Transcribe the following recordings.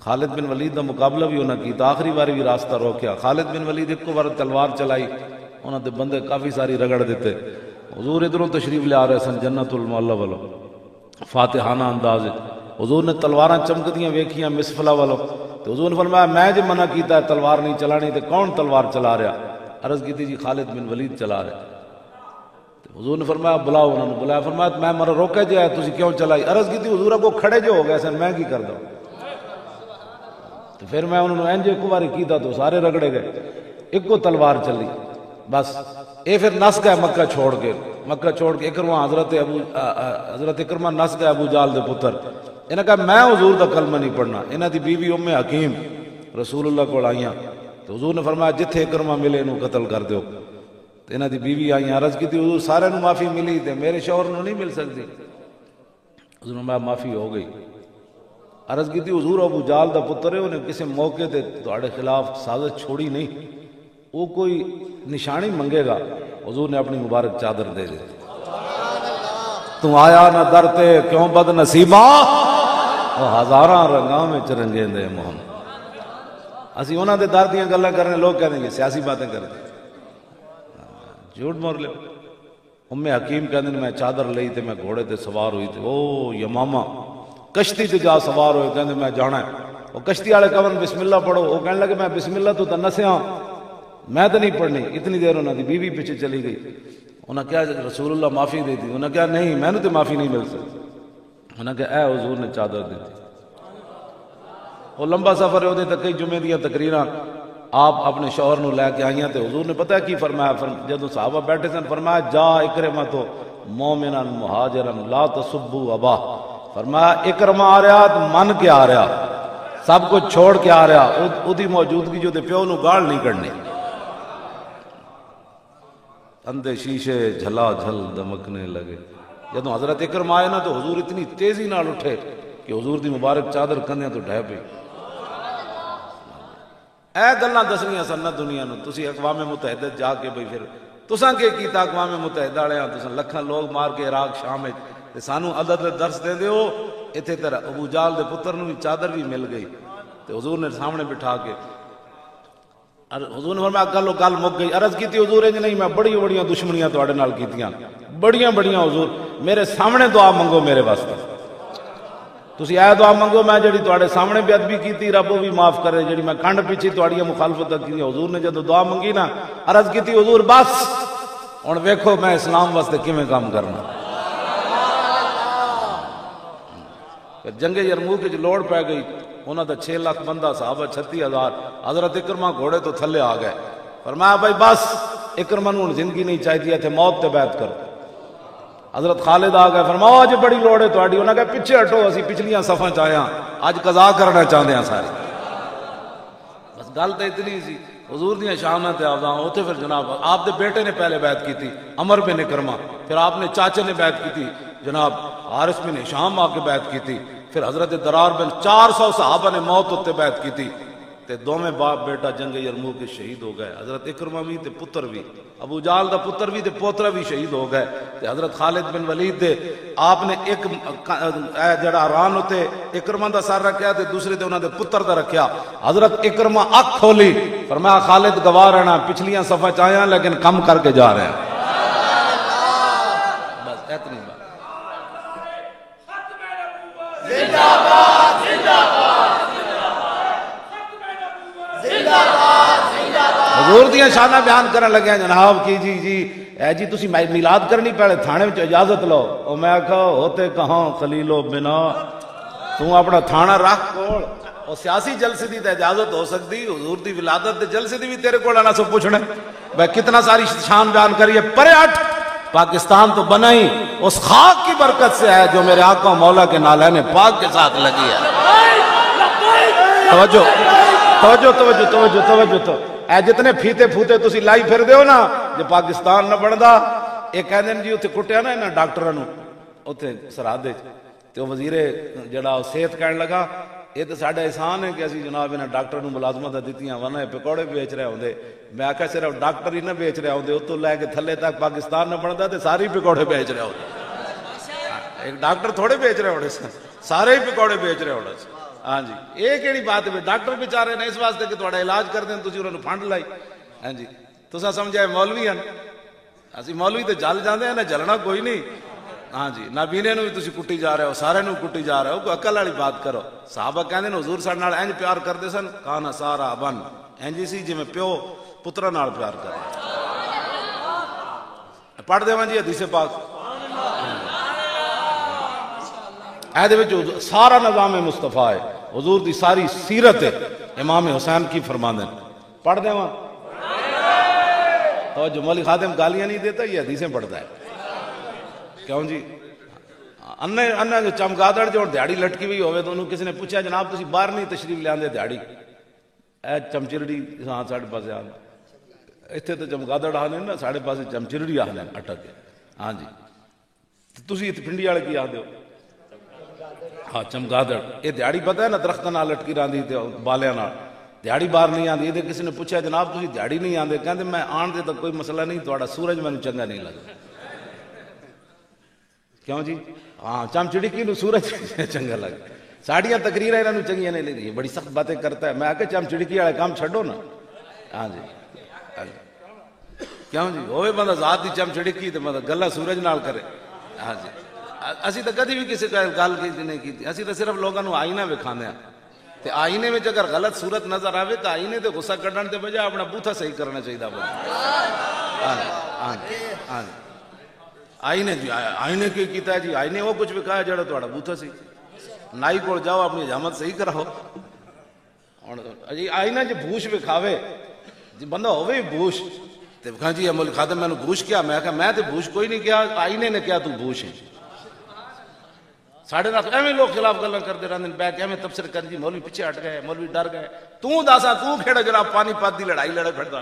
خالد بن ولید دا مقابلہ بھی انہاں کیتا، آخری باری بھی راستہ روکیا. خالد بن ولید ایک بار تلوار چلائی، انہاں دے بندے کافی ساری رگڑ دیتے. حضور ادھروں تشریف لے آ رہے سن جنت المعلی والوں، فاتحانہ انداز. حضور نے تلواراں چمکدیاں ویکھیاں مسفلہ والوں، تو حضور نے فرمایا میں جو منع کیتا ہے تلوار نہیں چلانی، تے کون تلوار چلا رہا؟ عرض کی جی خالد بن ولید چلا رہے. حضور نے فرمایا بلاؤ، انہوں نے بلایا. فرمایا میں مرا روکا جائے تسی کیوں چلائی؟ عرض کی تھی حضور کو کھڑے جو ہو گئے سن، میں کی کر دوں؟ تو پھر میں انہوں نے اینج ایک بار کیتا تو سارے رگڑے گئے. ایک کو تلوار چلی بس. اے پھر نس گئے مکہ چھوڑ کے، مکہ چھوڑ کے اکرمہ حضرت اکرمہ نس گئے ابو جال دے پتر. انہاں کہا میں حضور دا کلمہ نہیں پڑھنا. انہاں دی بیوی ام حکیم رسول اللہ کو آئیاں، تو حضور نے فرمایا جتھے اکرمہ ملے انہوں قتل کر دیو. تو انہاں دی بیوی آئیاں، عرض کی تھی حضور سارے نو معافی ملی تے میرے شوہر نو نہیں مل سکتی. حضور نے معافی ہو گئی. عرض کی تھی حضور ابو جال دا پتر ہے، انہیں کسی موقع تے تہاڈے خلاف سازش چھوڑی نہیں، وہ کوئی نشانی منگے گا. حضور نے اپنی مبارک چادر دے دی. تو آیا نہ درتے کیوں بد نصیباں، وہ ہزاراں رنگاں میں رنگے دے محمد. اسی انہاں دے در دیاں گلاں کرنے، لوگ کہنے گے سیاسی باتیں کرتے، جھوٹ مور لے. ام حکیم کہندے میں چادر لئی تے میں گھوڑے تے سوار ہوئی تے او یمامہ کشتی تے جا سوار ہوئے. کہندے میں جانا ہے. وہ کشتی والے کہن بسم اللہ پڑھو. وہ کہنے لگے میں بسم اللہ تو نسیاں، میں تو نہیں پڑھنی. اتنی دیر انہوں نے بیوی پیچھے چلی گئی. انہوں نے کہا رسول اللہ معافی دے دی. انہوں نے کہا نہیں میں نے تو معافی نہیں مل سکتی. انہوں نے کہا اے حضور نے چادر دی تھی. وہ لمبا سفر ہے، وہ تک کئی جمعے دیا تقریراں آپ اپنے شوہر نو لے کے آئیاں. تے حضور نے پتہ کی فرمایا؟ جدو صحابہ بیٹھے سن فرمایا جا اکرمہ تو مومنا مہاجرا لا تسبوا ابا. فرمایا اکرمہ آ رہا تو من کے آ رہا، سب کچھ چھوڑ کے آ رہا. اودی موجودگی جو تے پیو نو گال نہیں کرنی. اندھے شیشے جھلا جھل دمکنے لگے. جدو حضرت اکرمہ آئے نا تو حضور اتنی تیزی نال اٹھے کہ حضور دی مبارک چادر کندیاں تو ڈھہ پئی. اے گلاں دسنیاں سن نہ دنیا نو. تسی اقوام متحدہ جا کے بھئی پھر تساں کے کیتا اقوام متحدہ والےاں؟ تساں لکھاں لوگ مار کے عراق شام وچ تے سانو عدد درس دے دیو. ایتھے تر ابو جال دے پتر نو بھی چادر بھی مل گئی. تے حضور نے سامنے بٹھا کے حضور نے فرمایا گل گل مک گئی. عرض کی تھی حضور انج نہیں، میں بڑی بڑیاں دشمنیاں تواڈے نال کیتیاں، بڑیاں بڑیاں. حضور میرے سامنے دعا منگو میرے واسطے. تسی اے دعا منگو میں جڑی تواڈے سامنے بے ادبی کیتی رب بھی معاف کرے، جڑی میں کنڈ پیچھے تواڈیاں مخالفت کی. حضور نے جدو دعا منگی نا عرض کی تھی حضور بس ہن ویکھو میں اسلام واسطے کیویں کام کرنا. جنگ یرموک وچ لوڑ پی گئی. انہاں دا 6 لاکھ بندہ، صحابہ 36,000. حضرت اکرمہ گھوڑے تو تھلے آ گئے. فرمایا بھائی بس اکرمہ نوں زندگی نہیں چاہیے تھے، موت تے بیعت کرو. حضرت خالد آ گئے. فرمایا اج بڑی لوڑ ہے تہاڈی. انہاں کہا پیچھے ہٹو، اسی پچھلیاں صفاں چ آئے ہاں، اج قضا کرنا چاہندے ہاں سارے. بس گل تے اتنی سی. حضور دیاں شاناں تے آواں اوتھے. پھر جناب آپ دے بیٹے نے پہلے بیعت کی تھی عمر بن اکرمہ، پھر آپ نے چاچے نے بیعت کی تھی جناب حارث بن ہشام آ کے بیعت کی تھی، پھر حضرت درار بن 400 صحابہ نے موت ہوتے بیعت کی تھی. تے دوویں باپ بیٹا جنگ یرموک کے شہید ہو گئے. حضرت اکرمہ بھی تے پتر بھی، ابو جال دا پتر بھی تے پوترا بھی شہید ہو گئے. تے حضرت خالد بن ولید دے آپ نے ایک جڑا ران ہوتے اکرمہ دا سر رکھیا تے دوسرے تے انہاں دے پتر دا رکھیا. حضرت اکرمہ اکھ کھولی. فرمایا خالد گواہ رہنا، پچھلیاں صفحہ چاہیاں لیکن کم کر کے جا رہے ہیں. بس اتنی بات. زندہ باد زندہ باد زندہ باد زندہ باد. حضور دیاں شاناں بیان کرن لگے جناب کی جی اے جی تسی میلاد کرنی پہلے تھانے وچ اجازت لو. او میں کہا ہوتے کہاں خلیلو بنا، تو اپنا تھانہ رکھ کول. اور سیاسی جلسے دی تے اجازت ہو سکتی، حضور دی ولادت دے جلسے دی بھی تیرے کول آنا سو پوچھنے. بھائی کتنا ساری شان بیان کریے. پرے ہٹ، پاکستان تو بنا ہی اس خاک کی برکت سے ہے جو میرے آقا مولا کے نالین پاک کے ساتھ لگی ہے. توجہ توجہ توجہ توجہ توجہ تو اے جتنے پھیتے پھوتے تسی لائی پھر دیو نا جو پاکستان نہ بندا. ایک کہندے جی اتنے کٹیا نا انہاں ڈاکٹراں نو اتنے سرحد تے وزیر جڑا صحت کہن لگا یہ تو ساڈا احسان ہے کہ اسی جناب انہاں ڈاکٹر نو ملازمت دتیاں ورنہ پکوڑے بیچ رہے ہوندے. میں آکھیا صرف ڈاکٹر ہی نہ بیچ رہے ہوندے، اتوں لے کے تھلے تک پاکستان نہ بندا تے سارے پکوڑے بیچ رہے ہوندے. ایک ڈاکٹر تھوڑے بیچ رہے ہوندے سارے ہی پکوڑے بیچ رہے ہوندے. ہاں جی یہ کہڑی بات ہے ڈاکٹر بیچارے نے اس واسطے کہ تھوڑا علاج کر دیں تسی انہوں نے فنڈ لائی ہاں جی تسا سمجھا مولوی ہیں اسی مولوی تے جل جاندے ہیں نہ جلنا کوئی نہیں ہاں جی نابینے نو بھی تسی کٹی جا رہے ہو سارے نو کٹی جا رہے ہو کوئی عقل والی بات کرو صحابہ کہندے نے حضور ساڈے نال انج پیار کردے سن کانا سارا بن انج سی جویں پیو پتراں نال پیار کردا پڑھ دیواں جی حدیث پاک ایدے وچ سارا نظام مصطفیٰ ہے حضور دی ساری سیرت ہے امام حسین کی فرماندے پڑھ دیواں توجہ مولی خادم گالیاں نہیں دیتا یہ حدیثیں پڑھتا ہے کیوں جی انہ جو چمگادڑ جو دیہڑی لٹکی ہوئی ہوئے تو انہوں کسی نے پوچھا جناب تسی باہر نہیں تشریف لے آندے دیہڑی اے چمچرڑی ہاں ساڑھے پاسے آنے اتنے تو چمگادڑ آنے نا ساڑھے پاسے چمچرڑی آنے اٹک ہاں جی تسی ات پنڈی والے کی آدھے ہو ہاں چمگادڑ یہ دیہڑی پتہ ہے نا درخت نال لٹکی راندی تے بالیاں نال دیہڑی باہر نہیں آندی یہ کسی نے پوچھا جناب تسی دیہڑی نہیں آندے کہندے میں آن دے تو کوئی مسئلہ نہیں تھوڑا سورج مینوں چنگا نہیں لگا کیوں جی ہاں چمچڑکی نو سورج چنگا لگا ساڑیاں تقریریں انہاں نوں چنگیاں نہیں لگدی بڑی سخت باتیں کرتا ہے میں آ کے چمچڑکی والے کام چھڈو نا ہاں جی کیوں جی ہوئے بندہ ذات دی چمچڑکی تے مطلب گلا سورج نال کرے ہاں جی اسی تو کدی بھی کسی کا گل نہیں کی اسی تو صرف لوگوں نوں آئینہ وکھاندے ہیں تے آئینے میں اگر غلط صورت نظر آوے تو آئینے تے غصہ کڈن تے بجائے اپنا بوتھا صحیح کرنا چاہیے ہاں آئینے جی آئینے کی کیتا ہے جی آئینے وہ کچھ وکھایا جڑا تہاڈا بوتھا سی نائی کول جاؤ اپنی حجامت صحیح کراؤ آئینہ جی بھوش وکھاوے جی بندہ ہوئے بھوش تے کہاں جی مول خادم میں نے بھوش کیا میں کہا میں تے بھوش کوئی نہیں کیا آئینے نے کیا تو بھوش ہے ساڑھے نال ایویں لوگ خلاف گلاں کردے رہندے نے بیٹھ کے ایویں تبصرے کر جی مولوی پیچھے ہٹ گئے مولوی ڈر گئے تو داسا تو کھڑا جناب پانی پات دی لڑائی لڑے پھردا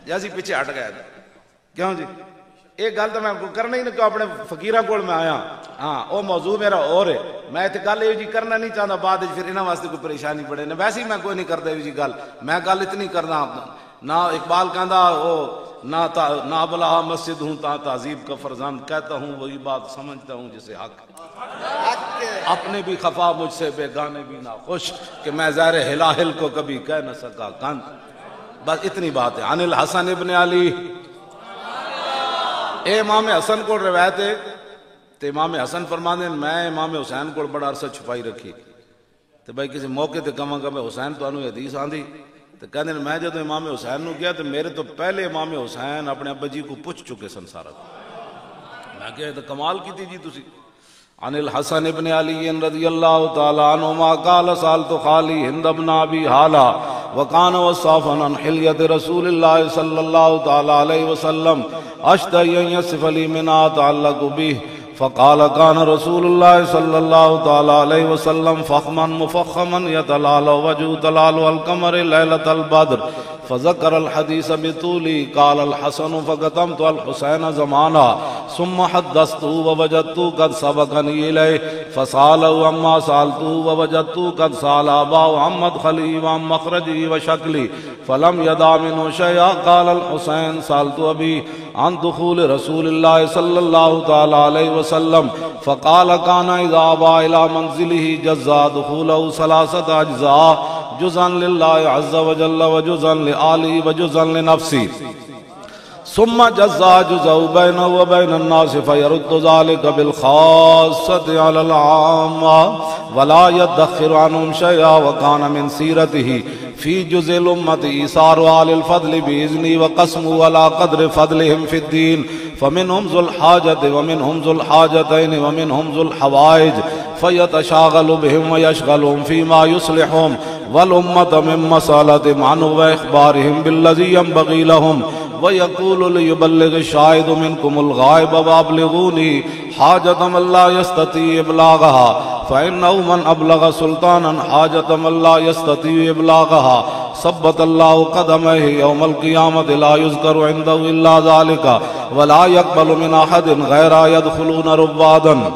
جیسی پیچھے ہٹ گئے کیوں جی ایک گل تو میں کرنا ہی نہیں کہ اپنے فقیراں کول میں آیا ہاں وہ موضوع میرا اور ہے میں تے گل یہ جی کرنا نہیں چاہتا بعد پھر انہاں واسطے کوئی پریشانی پڑے نہ ویسے ہی میں کوئی نہیں کردا یہ جی گل میں گل اتنی کرنا نہ اقبال کہندا وہ نہ بلا مسجد ہوں تا تعذیب کا فرزند کہتا ہوں وہی بات سمجھتا ہوں جسے حق اپنے بھی خفا مجھ سے بیگانے بھی نہ خوش کہ میں زہر ہلاہل کو کبھی کہہ نہ سکا کند بس اتنی بات ہے عن الحسن ابن علی اے امام حسن کو روایت ہے تو امام حسن فرماندے میں امام حسین کو بڑا عرصہ چھپائی رکھی تو بھائی کسی موقع تے کہاں کہ حسین تو انہوں حدیث آندھی تو کہتے ہیں میں جب امام حسین نو گیا تو میرے تو پہلے امام حسین اپنے ابا جی کو پوچھ چکے سن سارا میں کہا تو کمال کی تھی جی تسی عن الحسن ابن علی رضی اللہ تعالی عنہما قال سالت خالی ہند ابن ابی حالا وکان وصافا عن حلیت رسول اللہ صلی اللہ تعالی علیہ وسلم اشتہی ان یصف لی منا تعلق به فقال كان رسول الله صلى الله تعالى عليه وسلم فخما مفخما يتلال وجه تلال القمر ليلة البدر فذكر الحديث بطولي قال الحسن فقدمت الحسين زمانا ثم حدثته ووجدته قد سبقني إليه فسأله عما سألته ووجدته قد سأل أباه عن مدخلي وعن مخرجي وشكلي فلم يدع منه شيئا قال الحسين سألت أبي عن دخول رسول الله صلى الله تعالى عليه وسلم فقال كان إذا أبى إلى منزله جزا دخوله 3 أجزاء جزءا لله عز وجل وجزءا لآله وجزءا لنفسه ثم جزا جزء بينه وبين الناس فيرد ذلك بالخاصة على العامة ولا يدخر عنهم شيئا وكان من سيرته في جزء الأمة إيثار آل الفضل بإذنه وقسمه على قدر فضلهم في الدين فمنهم ذو الحاجة ومنهم ذو الحاجتين ومنهم ذو الحوائج فيتشاغل بهم ويشغلهم فيما يصلحهم والأمة من مسألة عنه وإخبارهم بالذي ينبغي لهم ويقول ليبلغ الشاهد منكم الغائب وابلغوني حاجة من لا يستطيع إبلاغها فإنه من أبلغ سلطانا حاجة من لا يستطيع إبلاغها ثبت الله قدمه يوم القيامة لا يذكر عنده إلا ذلك ولا يقبل من أحد غير يدخلون ربادا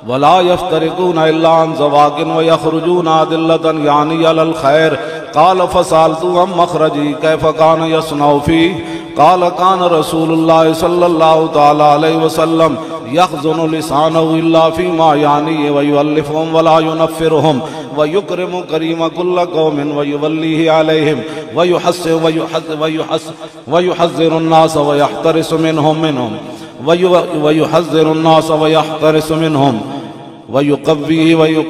ولا يفترقون إلا عن زواج ويخرجون أدلة يعني على الخير قال فسألت عن مخرجي كيف كان يصنع فيه قال كان رسول الله صلى الله تعالى عليه وسلم يخزن لسانه إلا فيما يعنيه ويؤلفهم ولا ينفرهم ويكرم كريم كل قوم ويوليه عليهم ويحذر الناس ويحترس منهم ويحذر الناس ويحترس منهم ويقويه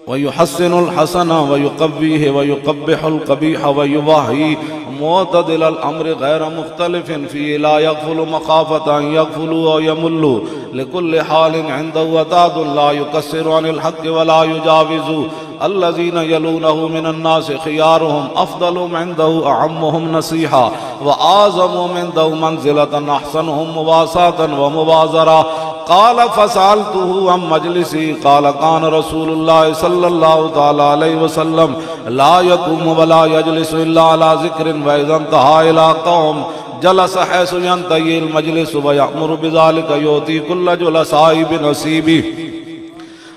ويحسن الحسن ويقويه ويقبح القبيح ويباهي معتدل الأمر غير مختلف فيه لا يغفل مخافة أن يغفلوا ويملوا لكل حال عنده وتاد لا يكسر عن الحق ولا يجاوز الذين يلونه من الناس خيارهم أفضلهم عنده أعمهم نصيحة وأعظمهم عنده منزلة أحسنهم مواساة ومبازرة قال فسألته عن مجلسي قال كان رسول الله صلى الله تعالى عليه وسلم لا يقوم ولا يجلس إلا على ذكر وإذا انتهى إلى قوم جلس حيث ينتهي المجلس ويأمر بذلك يؤتي كل جلساء بنصيبه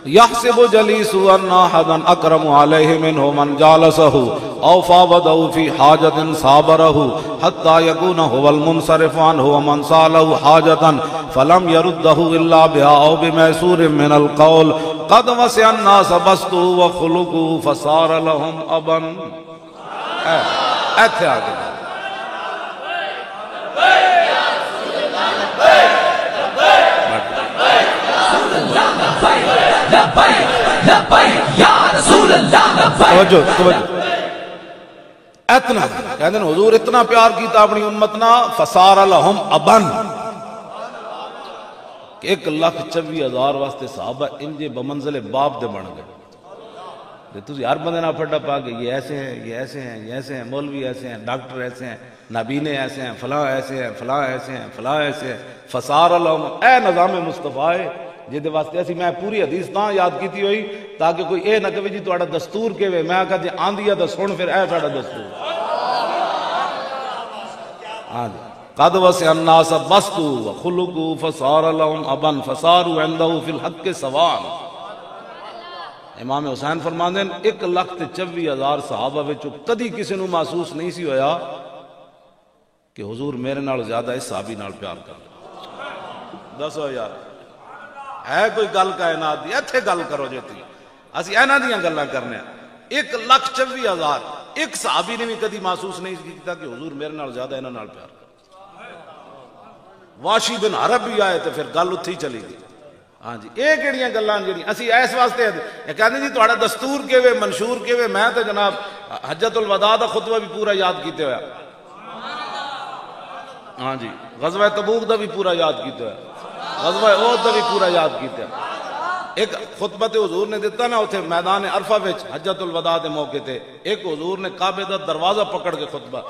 يحسب جليس أن أحدا أكرم عليه منه من جالسه أو فاوضه في حاجة صابره حتى يكون هو المنصرف عنه ومن سأله حاجة فلم يرده إلا بها أو بميسور من القول قد وسع الناس بسطه وخلقه فصار لهم أبا ایتھے آگے اتنا کہتے ہیں حضور اتنا پیار کیتا اپنی امتنا فصار لہم ابن کہ 1,24,000 واسطے صحابہ انجے بمنزل باپ دے بن گئے تُسی ہر بندے نہ پھڑا پا کہ یہ ایسے ہیں یہ ایسے ہیں یہ ایسے ہیں مولوی ایسے ہیں ڈاکٹر ایسے ہیں نابینے ایسے ہیں فلاں ایسے ہیں فلاں ایسے ہیں فلاں ایسے ہیں فصار لہم اے نظام مصطفیٰ جیدے واسطے ایسی میں پوری حدیث تاں یاد کیتی ہوئی تاکہ کوئی اے نہ کہ جی تو اڑا دستور کے وے میں کہا جی آندیا تو سن پھر اے ساڑا دستور قد وسع الناس بسطوا وخلقوا فصار لهم ابن فصاروا عنده في الحق سواء امام حسین فرماندے 1,24,000 صحابہ وچوں کدی کسی نو محسوس نہیں سی ہویا کہ حضور میرے نال زیادہ اس صحابی نال پیار کر دسو یار ہے کوئی گل کائنات دی ایتھے گل کرو جیتی اسی اینا دیاں گلاں کرنے 1,24,000 ایک صحابی نے بھی کدی محسوس نہیں کیتا کہ حضور میرے نال زیادہ انہاں نال پیار کر واشی بن عرب بھی آئے تو پھر گل اتھی چلی گئی ہاں جی اے کیڑیاں گلاں جڑی اسی اس واسطے کہندے جی تہاڈا دستور کیویں منشور کیویں میں تے جناب حجۃ الوداع دا خطبہ بھی پورا یاد کیتے ہویا ہاں جی غزوہ تبوک دا بھی پورا یاد کیتے ہویا غزوہ احد دا بھی پورا یاد کیتے ہویا ایک خطبہ تے حضور نے دیتا نا اتھے میدان عرفہ وچ حجۃ الوداع دے موقع تے ایک حضور نے کعبے دا دروازہ پکڑ کے خطبہ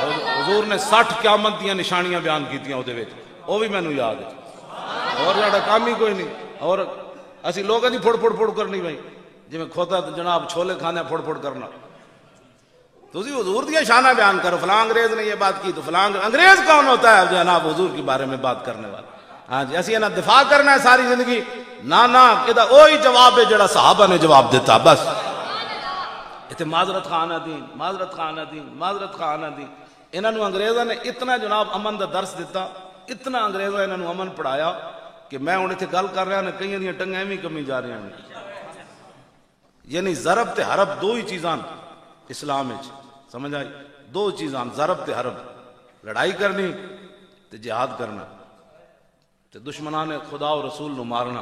حضور نے 60 قیامت دیاں نشانیاں بیان کیتیاں او دے وچ وہ بھی مینوں یاد ہے اور جڑا کام ہی کوئی نہیں اور اسی لوگاں دی پھڑ پھڑ پھڑ کرنی بھائی جی میں کھوتا جناب چھولے کھانے پھڑ پھڑ کرنا تو حضور دیا شانہ بیان کرو فلاں انگریز نے یہ بات کی تو فلاں انگریز کون ہوتا ہے جناب حضور کے بارے میں بات کرنے والا ہاں جی اسی انہاں دفاع کرنا ہے ساری زندگی نا یہ وہی جواب ہے جڑا صحابہ نے جواب دیتا بس اتنے معذرت خانہ دین معذرت خانہ دین معذرت خانہ دین انہاں نو انگریزاں نے اتنا جناب امن دا درس دیتا اتنا انگریزاں انہاں نو امن پڑھایا کہ میں ہن ایتھے گل کر رہا نے کئی دیاں ٹنگاں ایویں کمی جا رہی ہیں یعنی ضرب تے حرب دو ہی چیزاں اسلام وچ سمجھ آئی دو چیزاں ضرب تے حرب لڑائی کرنی تے جہاد کرنا تے دشمنان خدا و رسول نو مارنا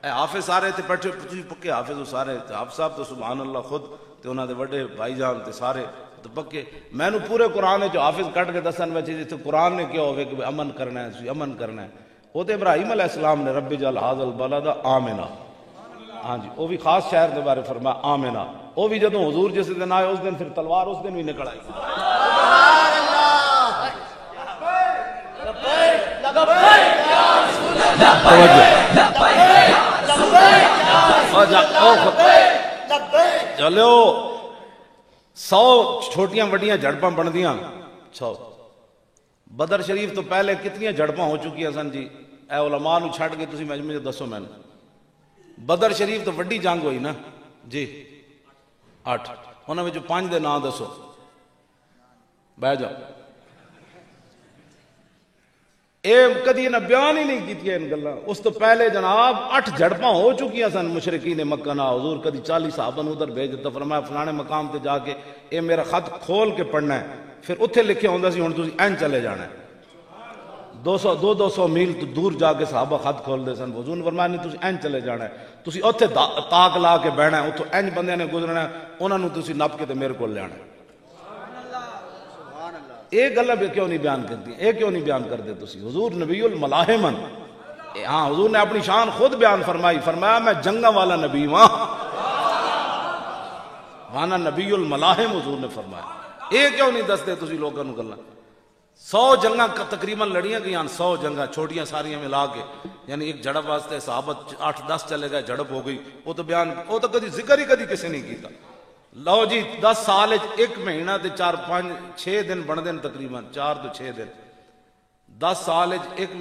اے حافظ سارے تے بیٹھے پکے حافظ سارے تے حافظ صاحب تو سبحان اللہ خود تے انہاں دے بڑے بھائی جان تے سارے تے پکے میں نو پورے قرآن جو حافظ کٹ کے دسن وچ جے قرآن نے کیا ہوے کہ امن کرنا ہے امن کرنا ہے وہ تے ابراہیم علیہ السلام نے رب جعل ھذا البلد آمنا ہاں جی وہ بھی خاص شہر دے بارے فرمایا آمنا وہ بھی جدوں حضور جس دن آئے اس دن پھر تلوار اس دن بھی نکل آئی چلو 100 چھوٹیاں وڈیاں جھڑپاں بن دیاں 100 بدر شریف تو پہلے کتنی جھڑپاں ہو چکی ہیں سن جی اے علماء نو چھڑ کے تسی مجمع دسو میں بدر شریف تو وڈی جنگ ہوئی نا جی 8 انہاں وچ 5 دے نام دسو بہ جاؤ اے کدی نہ بیان ہی نہیں کیتی ان گلاں. اس تو پہلے جناب 8 جھڑپاں ہو چکیاں سن مشرکین مکہ نہ. حضور کدی 40 صحابہ ادھر بھیج دیتا، فرمایا فلانے مقام تے جا کے اے میرا خط کھول کے پڑھنا ہے. پھر اتنے لکھیا ہوندا سی ہن تسی این چلے جانا ہے. 200 میل تو دور جا کے صحابہ خط کھول دے سن. حضور نے فرمایا نہیں تسی این چلے جانا ہے، تسی اوتھے تاک لا کے بہنا ہے، اتھوں این بندے نے گزرنا ہے، انہاں نوں تسی نپ کے تے میرے کول لیانا ہے. ایک گلا بھی کیوں نہیں بیان کرتی، ایک کیوں نہیں بیان کرتے تسی؟ حضور نبی الملاحمن. ہاں حضور نے اپنی شان خود بیان فرمائی، فرمایا میں جنگا والا نبی ہاں، وانا نبی الملاحم. حضور نے فرمایا ایک کیوں نہیں دستے تسی لوگوں کو گلا؟ 100 جنگاں تقریباً لڑیاں گئی، 100 جنگاں چھوٹیاں ساریاں ملا کے، یعنی ایک جھڑپ واسطے صحابہ 8-10 چلے گئے، جھڑپ ہو گئی. وہ تو بیان، وہ تو کدی ذکر ہی کدی کسی نہیں کیتا. لو جی 10 سال 1 مہینہ تے 4-5-6 دن بن دن، تقریباً 4 تو 6 دن. 10 سال 1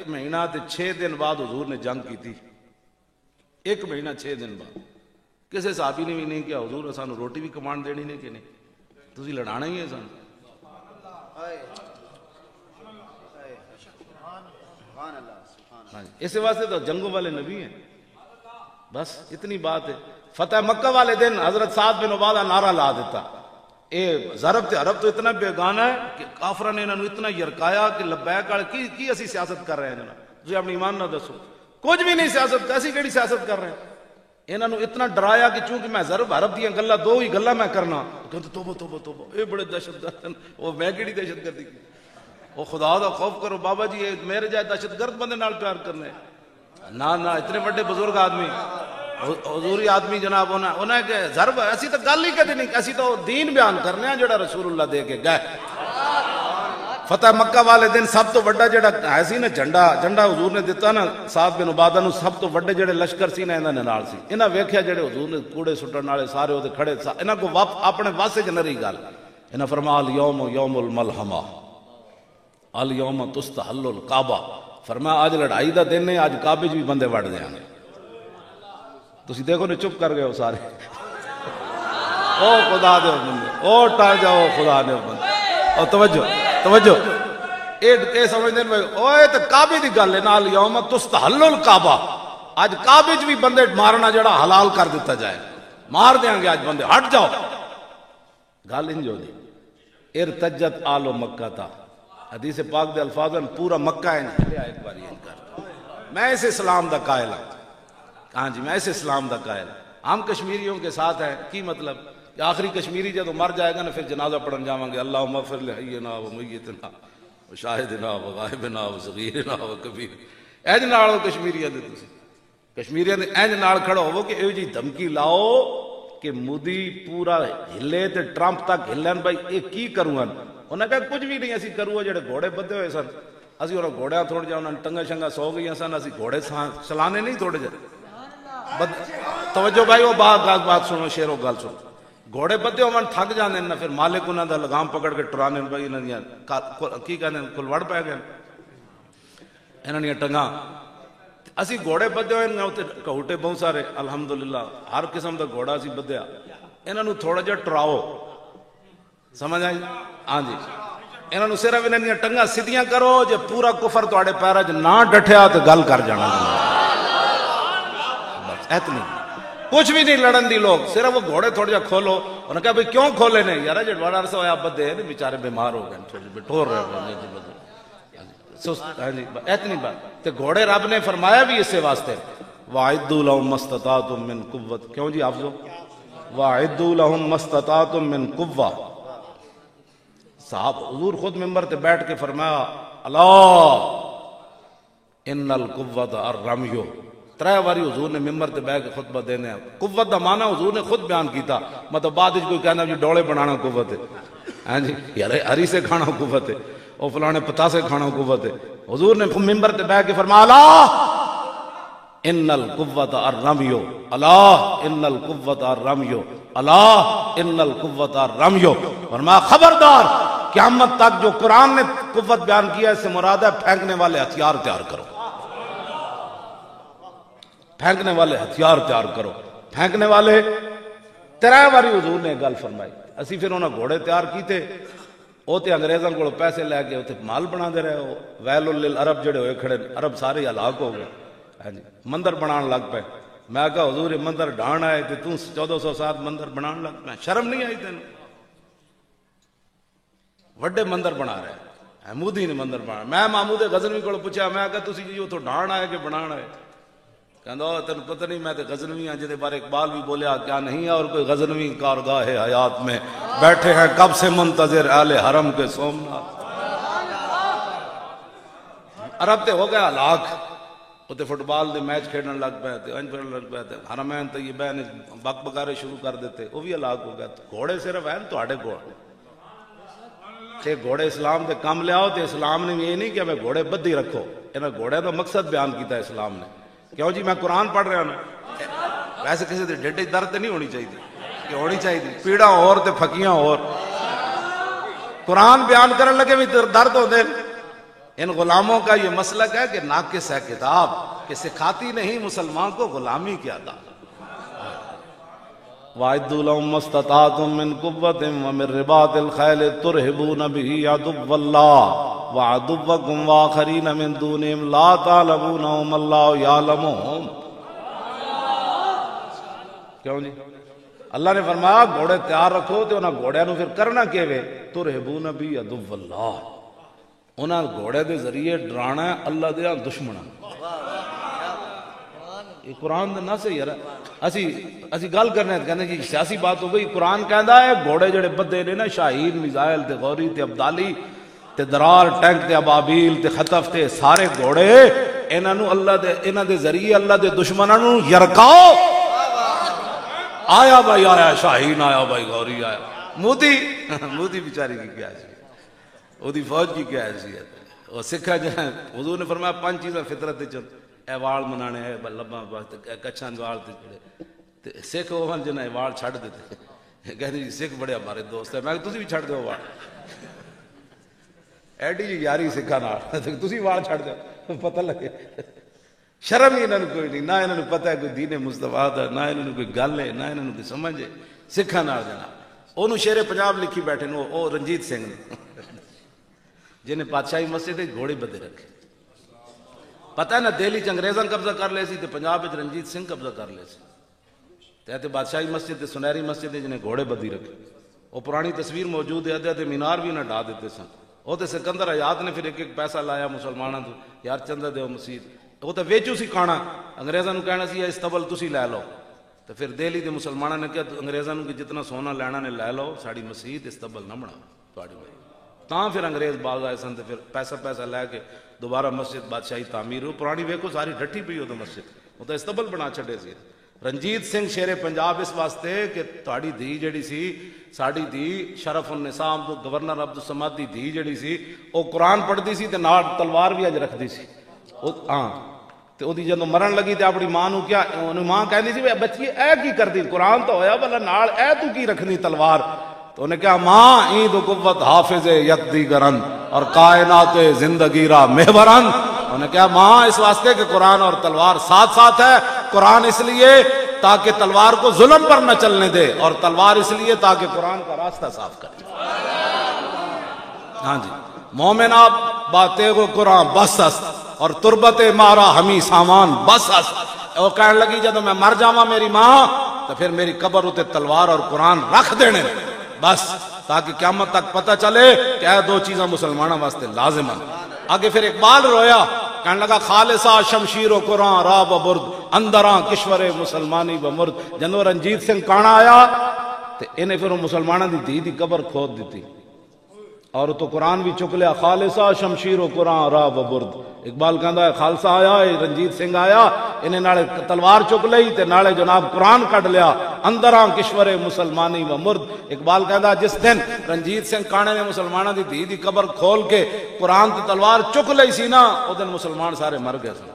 مہینہ تے 6 دن بعد حضور نے جنگ کی تھی. 1 مہینہ 6 دن بعد. کسی صحابی نے بھی نہیں کیا حضور سانو روٹی بھی کمان دینی نہیں کہ نہیں، تسی لڑانا ہی ہے سان. اس واسطے تو جنگوں والے نبی ہیں. بس اتنی بات ہے. فتح مکہ والے دن حضرت سعد بن عبادہ نعرہ لا دیتا. اے ضرب تے عرب تو اتنا بیگانہ ہے کہ کافرہ نے انہوں اتنا یرکایا کہ لبیک آڑ کی اسی سیاست کر رہے ہیں جناب. تجھے اپنی ایمان نہ دسو کچھ بھی نہیں سیاست، کیسی کیڑی سیاست کر رہے ہیں. انہوں اتنا ڈرایا کہ چونکہ میں ضرب عرب دیا گلا 2 ہی گلا میں کرنا، کہتے توبہ توبہ توبہ، اے بڑے دہشت گرد ہیں. وہ میں کیڑی دہشت گردی کی؟ وہ خدا دا خوف کرو بابا جی، میرے جائے دہشت گرد بندے نال پیار کرنے. نہ اتنے بڑے بزرگ آدمی، حضوری آدمی جناب، انہیں کہ ضرب ایسی تو گل ہی کدی نہیں، ایسی تو دین بیان کرنے ہیں جڑا رسول اللہ دے کے گئے. فتح مکہ والے دن سب تو بڑا جڑا ہے سی نا جھنڈا حضور نے دیتا نا سعد بن عبادہ نو، سب تو بڑے جڑے لشکر سی نا انہاں نے نال سی. انہاں ویکھیا جڑے حضور نے کوڑے سٹن والے سارے او تے کھڑے، انہاں کو اپنے واسے چ نہ رہی گل. انہاں فرمایا الیوم یوم الملحمہ الیوم تستحل الکعبہ. فرمایا آج لڑائی دا دن ہے، آج کعبے بھی بندے وڑ جانے. تسی دیکھو نے چپ کر گئے ہو سارے. او خدا دے بندے، او ٹال جاؤ خدا دے بندے. او توجہ اے سمجھدے نے اوئے تے کعبے دی گل ہے، نال یوم تستحل الکعبہ. آج کعبے بھی بندے مارنا جڑا حلال کر دیتا جائے، مار دیاں گے آج بندے، ہٹ جاؤ. گل انج ہو دی. ارتجت آل مکہ تا، حدیث پاک دے الفاظ ہیں پورا مکہ ہے ایک باری ان کر. میں اس اسلام دا قائل ہوں. ہاں جی میں اس اسلام دا قائل. ہم کشمیریوں کے ساتھ ہیں. کی مطلب کہ آخری کشمیری جب مر جائے گا نا پھر جنازہ پڑھن جاواں گے اللہم اغفر لحینا و میتنا و شاہدنا و غائبنا و صغیرنا و کبیر. اینج نال کشمیریاں دے تسی کشمیریاں دے اینج نال کھڑا ہوو کہ ایو جی دھمکی لاؤ کہ مودی پورا ہلے تے ٹرمپ تک ہلن بھائی اے کی کروں. انہاں کہا کچھ بھی نہیں اسی کرو. جڑے گھوڑے بدے ہوئے سن اسی انہاں گھوڑیاں تھوڑ جا انہاں ٹنگا شنگا سو گئی سن، اسی گھوڑے چلانے نہیں تھوڑے جا. توجہ بھائی وہ بات سنو، شیرو گل سنو. گھوڑے بدے ہوون تھک جاندے نا، پھر مالک انہاں دا لگام پکڑ کے ٹرانے بھائی انہاں دیاں کی کہندے کلوڑ پے گئے انہاں دیاں ٹنگاں. اسی گھوڑے بدے ہوئے نا تے کہوٹے بہت سارے الحمدللہ ہر قسم دا گھوڑا اسی بدیا. انہاں نوں تھوڑا جہا ٹراؤ، سمجھ آئی؟ ہاں جی انہاں نوں صرف انہاں دیاں ٹنگاں سیدھیاں کرو، جے پورا کفر تواڈے پیراں 'چ نہ ڈٹھیا تے گل کر جانا. بس اتنی کچھ بھی نہیں لڑن دی. لوگ صرف وہ گھوڑے تھوڑے جا کھولو. انہوں نے کہا بھئی کیوں کھولے نہیں؟ یار جڑ بڑا عرصہ ہویا بدے ہیں بیچارے بیمار ہو گئے تھوڑے بٹور رہے ہیں. اتنی بات. تے گھوڑے رب نے فرمایا بھی اسے واسطے وَاعِدُّوا لَهُم مَّا اسْتَطَعْتُم مِّن قُوَّةٍ. کیوں جی حافظو وَاعِدُّوا لَهُم مَّا اسْتَطَعْتُم مِّن قُوَّةٍ. صاحب حضور خود ممبر تے بیٹھ کے فرمایا اللہ ان القوۃ الرمی. 3 باری حضور نے ممبر تے بیٹھ کے خطبہ دینے. قوت دا معنی حضور نے خود بیان کیتا. مطلب بعد وچ کوئی کہنا جی ڈولے بنانا قوت ہے، ہاں جی یار ہری سے کھانا قوت ہے، او فلانے پتا سے کھانا قوت ہے. حضور نے ممبر تے بیٹھ کے فرمایا اللہ ان القوۃ الرمی، اللہ ان القوۃ الرمی، اللہ ان القوۃ الرمی. فرمایا خبردار قیامت تک جو قرآن نے قوت بیان کیا اس سے مراد ہے پھینکنے والے ہتھیار تیار کرو. پھینکنے والے ہتھیار تیار کرو. پھینکنے والے 3 باری حضور نے گل فرمائی. اسی پھر انہاں گھوڑے تیار کیتے. وہ تو انگریزوں کو پیسے لے کے اتنے مال بنا دے رہے ہو. ویل للعرب جڑے ہوئے کھڑے عرب سارے ہلاک ہو گئے. ہاں جی مندر بنان لگ پے. میں کہا حضور یہ مندر ڈھان آئے تے تو 1400 سال مندر بنان لگ پے, شرم نہیں آئی تینوں؟ وڈے مندر بنا رہے ہیں, مودی نے مندر بنا. میں محمود غزنوی کو پوچھا, میں کہا تسی جی اتوں ڈھان آئے کہ بنان آئے؟ کہندا تینوں پتہ نہیں میں تے غزنوی ہاں جہدے بارے اقبال بھی بولیا کیا نہیں ہے اور کوئی غزنوی کارگاہ حیات میں بیٹھے ہیں کب سے منتظر اہل حرم کے سومناتھ. عرب تے ہو گیا ہلاک, اتنے فٹ بال دے میچ کھیلنے لگ پے تے انج پھرن لگ پے تے حرمین طیبین بک بکارے شروع کر دیتے, وہ بھی ہلاک ہو گیا. گھوڑے صرف ہیں تواڈے گھوڑے تے گھوڑے اسلام دے کم لیاؤ تے اسلام نے یہ نہیں کہ میں گھوڑے بدھی رکھو, انہاں گھوڑے دا مقصد بیان کیتا ہے اسلام نے. کیوں جی میں قرآن پڑھ رہا ہوں, ویسے کسی دے ڈیڈے درد نہیں ہونی چاہیے کہ ہونی چاہیے پیڑا اور تے پھکیاں اور. قرآن بیان کرن لگے بھی درد ہوندے. ان غلاموں کا یہ مسلک ہے کہ ناقص ہے کتاب, کہ سکھاتی نہیں مسلمان کو غلامی کی ادا. وَأَعِدُّوا لَهُم مَّا اسْتَطَعْتُم مِّن قُوَّةٍ وَمِن رِّبَاطِ الْخَيْلِ تُرْهِبُونَ بِهِ عَدُوَّ اللَّهِ وَعَدُوَّكُمْ وَآخَرِينَ مِن دُونِهِمْ لَا تَعْلَمُونَهُمُ اللَّهُ يَعْلَمُهُمْ. کیوں جی اللہ نے فرمایا گھوڑے تیار رکھو تے انہاں گھوڑیاں نو پھر کرنا کیویں؟ تُرْهِبُونَ بِهِ عَدُوَّ اللَّهِ, انہاں گھوڑے دے ذریعے ڈرانا ہے اللہ دے دشمناں. یہ قرآن دا نہ صحیح ہے. اسی گل کرنے کہنے جی سیاسی بات ہو گئی. قرآن کہندا ہے گھوڑے جڑے بدے نے نا, شاہین میزائل تے غوری تے ابدالی تے درار ٹینک تے ابابیل تے خطف تے سارے گھوڑے انہاں نو اللہ دے انہاں دے ذریعے اللہ دے دشمناں نو یرکاؤ. آیا بھائی آیا شاہین, آیا بھائی غوری آیا. مودی بیچاری کی کیا حیثیت, وہ دی فوج کی کیا حیثیت. وہ سکھا جائیں حضور نے فرمایا 5 چیزاں فطرت چ اے وال منانے ہے لباں کچھاں وال تے سکھ وہ جنہیں وال چھڑ دیتے. کہتے جی سکھ بڑے ہمارے دوست ہیں. میں کہ تسی بھی چھڑ دیو وال, ایڈی جی یاری سکھا نال تسی وال چھڑ دیو پتہ لگے. شرم ہی انہوں کوئی نہیں, نہ انہوں نے پتہ ہے کوئی دین مصطفیٰ دا, نہ انہوں نے کوئی گل ہے, نہ انہوں نے کوئی سمجھ ہے. سکھا نال جناب انہوں شیر پنجاب لکھی بیٹھے نو, او رنجیت سنگھ نے جنہیں پادشاہی مسجد گھوڑے بدے رکھے. پتہ ہے نا دہلی چ انگریزاں قبضہ کر لے سی تے پنجاب وچ رنجیت سنگھ قبضہ کر لے سی. تے بادشاہی مسجد تے سنہری مسجد جنہیں گھوڑے بدی رکھے. وہ پرانی تصویر موجود ہے, ادھے مینار بھی انہیں ڈھا دیتے سن. وہ تے سکندر حیات نے پھر ایک ایک پیسہ لایا مسلمانوں تو, یار چندہ دیو مسجد. وہ تو ویچو سی کھانا, انگریزاں نو کہنا سی استبل تسی لے لو. تو پھر دہلی دے مسلمانوں نے کہا انگریزاں نو کہ جتنا سونا لینا نے لے لو, ساڑی مسجد استبل نہ بنا تواڈی وجہ. تاں پھر انگریز باز آئے سن تے پھر پیسہ لے کے دوبارہ مسجد بادشاہی تعمیر ہو. پرانی ویکھو ساری ڈٹھی پئی ہو تو مسجد, وہ تو استبل بنا چھڈے سی. رنجیت سنگھ شیر پنجاب اس واسطے کہ تہاڈی دھی جڑی سی, ساڈی دھی شرف النساء گورنر عبدالصمد دی دھی جڑی سی, وہ قرآن پڑھدی سی تے نال تلوار بھی اج رکھدی سی. ہاں تے اودی جدوں مرن لگی تے اپنی ماں نو کیا, انہوں ماں کہندی سی بچی اے کی کردی, قرآن تو ہویا بھلا نال اے تو کی رکھنی تلوار. تو انہیں کہا ماں عید و قوت حافظ یکدی گرن اور کائنات زندگی را محورن. انہیں کہا ماں اس واسطے کہ قرآن اور تلوار ساتھ ساتھ ہے. قرآن اس لیے تاکہ تلوار کو ظلم پر نہ چلنے دے, اور تلوار اس لیے تاکہ قرآن کا راستہ صاف کرے. ہاں جی مومنہ باتیں کو قرآن بس است اور تربت مارا ہمیں سامان بس است. وہ کہنے لگی جب میں مر جاواں میری ماں تو پھر میری قبر اتے تلوار اور قرآن رکھ دینے بس, تاکہ قیامت تک پتہ چلے کہ یہ 2 چیزاں مسلمانوں واسطے لازم ہیں. آگے پھر اقبال رویا, کہنے لگا خالصہ شمشیر و قرآن را و برد اندراں کشور مسلمانی و مرد. جنو رنجیت سنگھ کانا آیا تو انہیں پھر مسلمانوں دی دھی دی قبر کھود دیتی اور تو قرآن بھی چک لیا. خالصہ شمشیر و قرآن را و برد. اقبال کہندا ہے خالصہ آیا, رنجیت سنگھ آیا, انہیں نالے تلوار چک لئی تے نالے جناب قرآن کٹ لیا. اندراں کشور مسلمانی و مرد. اقبال کہندا جس دن رنجیت سنگھ کانے نے مسلمانوں دی دھی دی قبر کھول کے قرآن تے تلوار چک لئی سی نا, او دن مسلمان سارے مر گئے سن.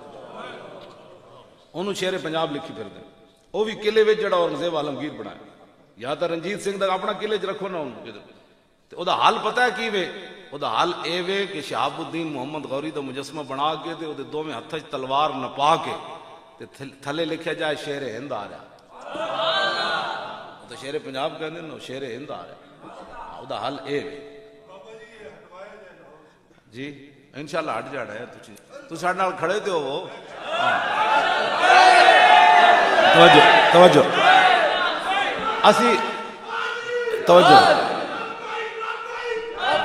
انہوں شیر پنجاب لکھی پھر دے, وہ بھی قلعے وچ جڑا اورنگزیب عالمگیر بنایا. یا تو رنجیت سنگھ دا اپنا قلعے چ رکھو نا, او دا حال پتہ ہے کی وے, او دا حال اے وے کہ شہاب الدین محمد غوری دا مجسمہ بنا کے تے او دے 2 ہتھ وچ تلوار نپا کے تے تھلے لکھیا جائے شیر ہند آ رہا. تو شیر پنجاب کہندے نے شیر ہند آ رہا. او دا حال اے وے. جی انشاءاللہ ہٹ جانا ہے تو ساڈے نال کھڑے تے ہو توجہ اسی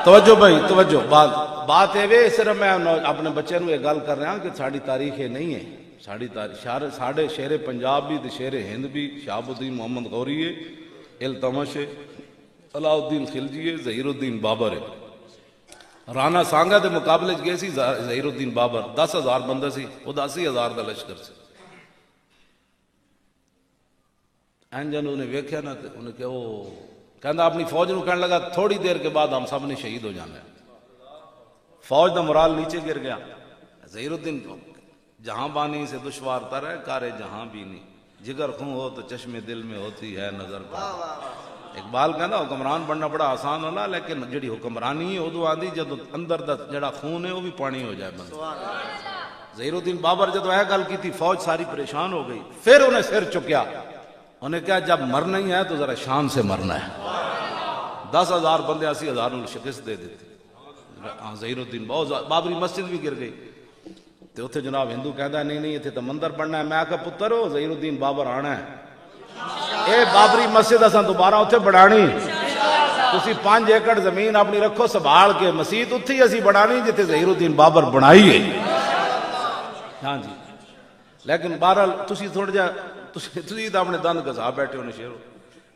توجہ بھائی توجہ بات ہے صرف میں اپنے بچے نو یہ گل کر رہا کہ ساری تاریخ یہ نہیں ہے ساری تاریخ ساڈے شیر پنجاب بھی تے شیر ہند بھی شہاب الدین محمد غوری ہے التمش ہے علاء الدین خلجی ہے ظہیر الدین بابر ہے رانا سانگا دے مقابلے گئے سی ظہیر الدین بابر 10,000 بندہ سی وہ 80,000 دا لشکر سی انجن انہیں ویکھیا نا انہیں کہ وہ کہنا اپنی فوج نو کہنے لگا تھوڑی دیر کے بعد ہم سب نے شہید ہو جانا ہے فوج دا مرال نیچے گر گیا ظہیر الدین جہاں بانی سے دشوار تر ہے کارے جہاں بھی نہیں جگر خون ہو تو چشم دل میں ہوتی ہے نظر پر اقبال کہنا حکمران بننا بڑا آسان ہونا لیکن جڑی حکمرانی ہے ادو آندی جدو اندر دا جڑا خون ہے وہ بھی پانی ہو جائے بندہ ظہیر الدین بابر جدو یہ گل کی تھی فوج ساری پریشان ہو گئی پھر انہیں سر چکیا انہیں کہا جب مرنا ہی ہے تو ذرا شان سے مرنا ہے 10,000 بندے 80,000 نے شکست دے دیتے ظہیر الدین بابری مسجد بھی گر گئی تو اتنے جناب ہندو کہتا ہے نہیں اتنے تو مندر بننا ہے میں کہا پتر ہو ظہیر الدین بابر آنا ہے اے بابری مسجد اساں دوبارہ اتنے بڑھانی تسی 5 ایکڑ زمین اپنی رکھو سنبھال کے مسجد اتھی ہی اسی بڑھانی جتے ظہیر الدین بابر بنائی ہے ہاں جی لیکن بہرحال تسی تھوڑا جا تسی تو اپنے دند گزا بیٹھے ہونے شیر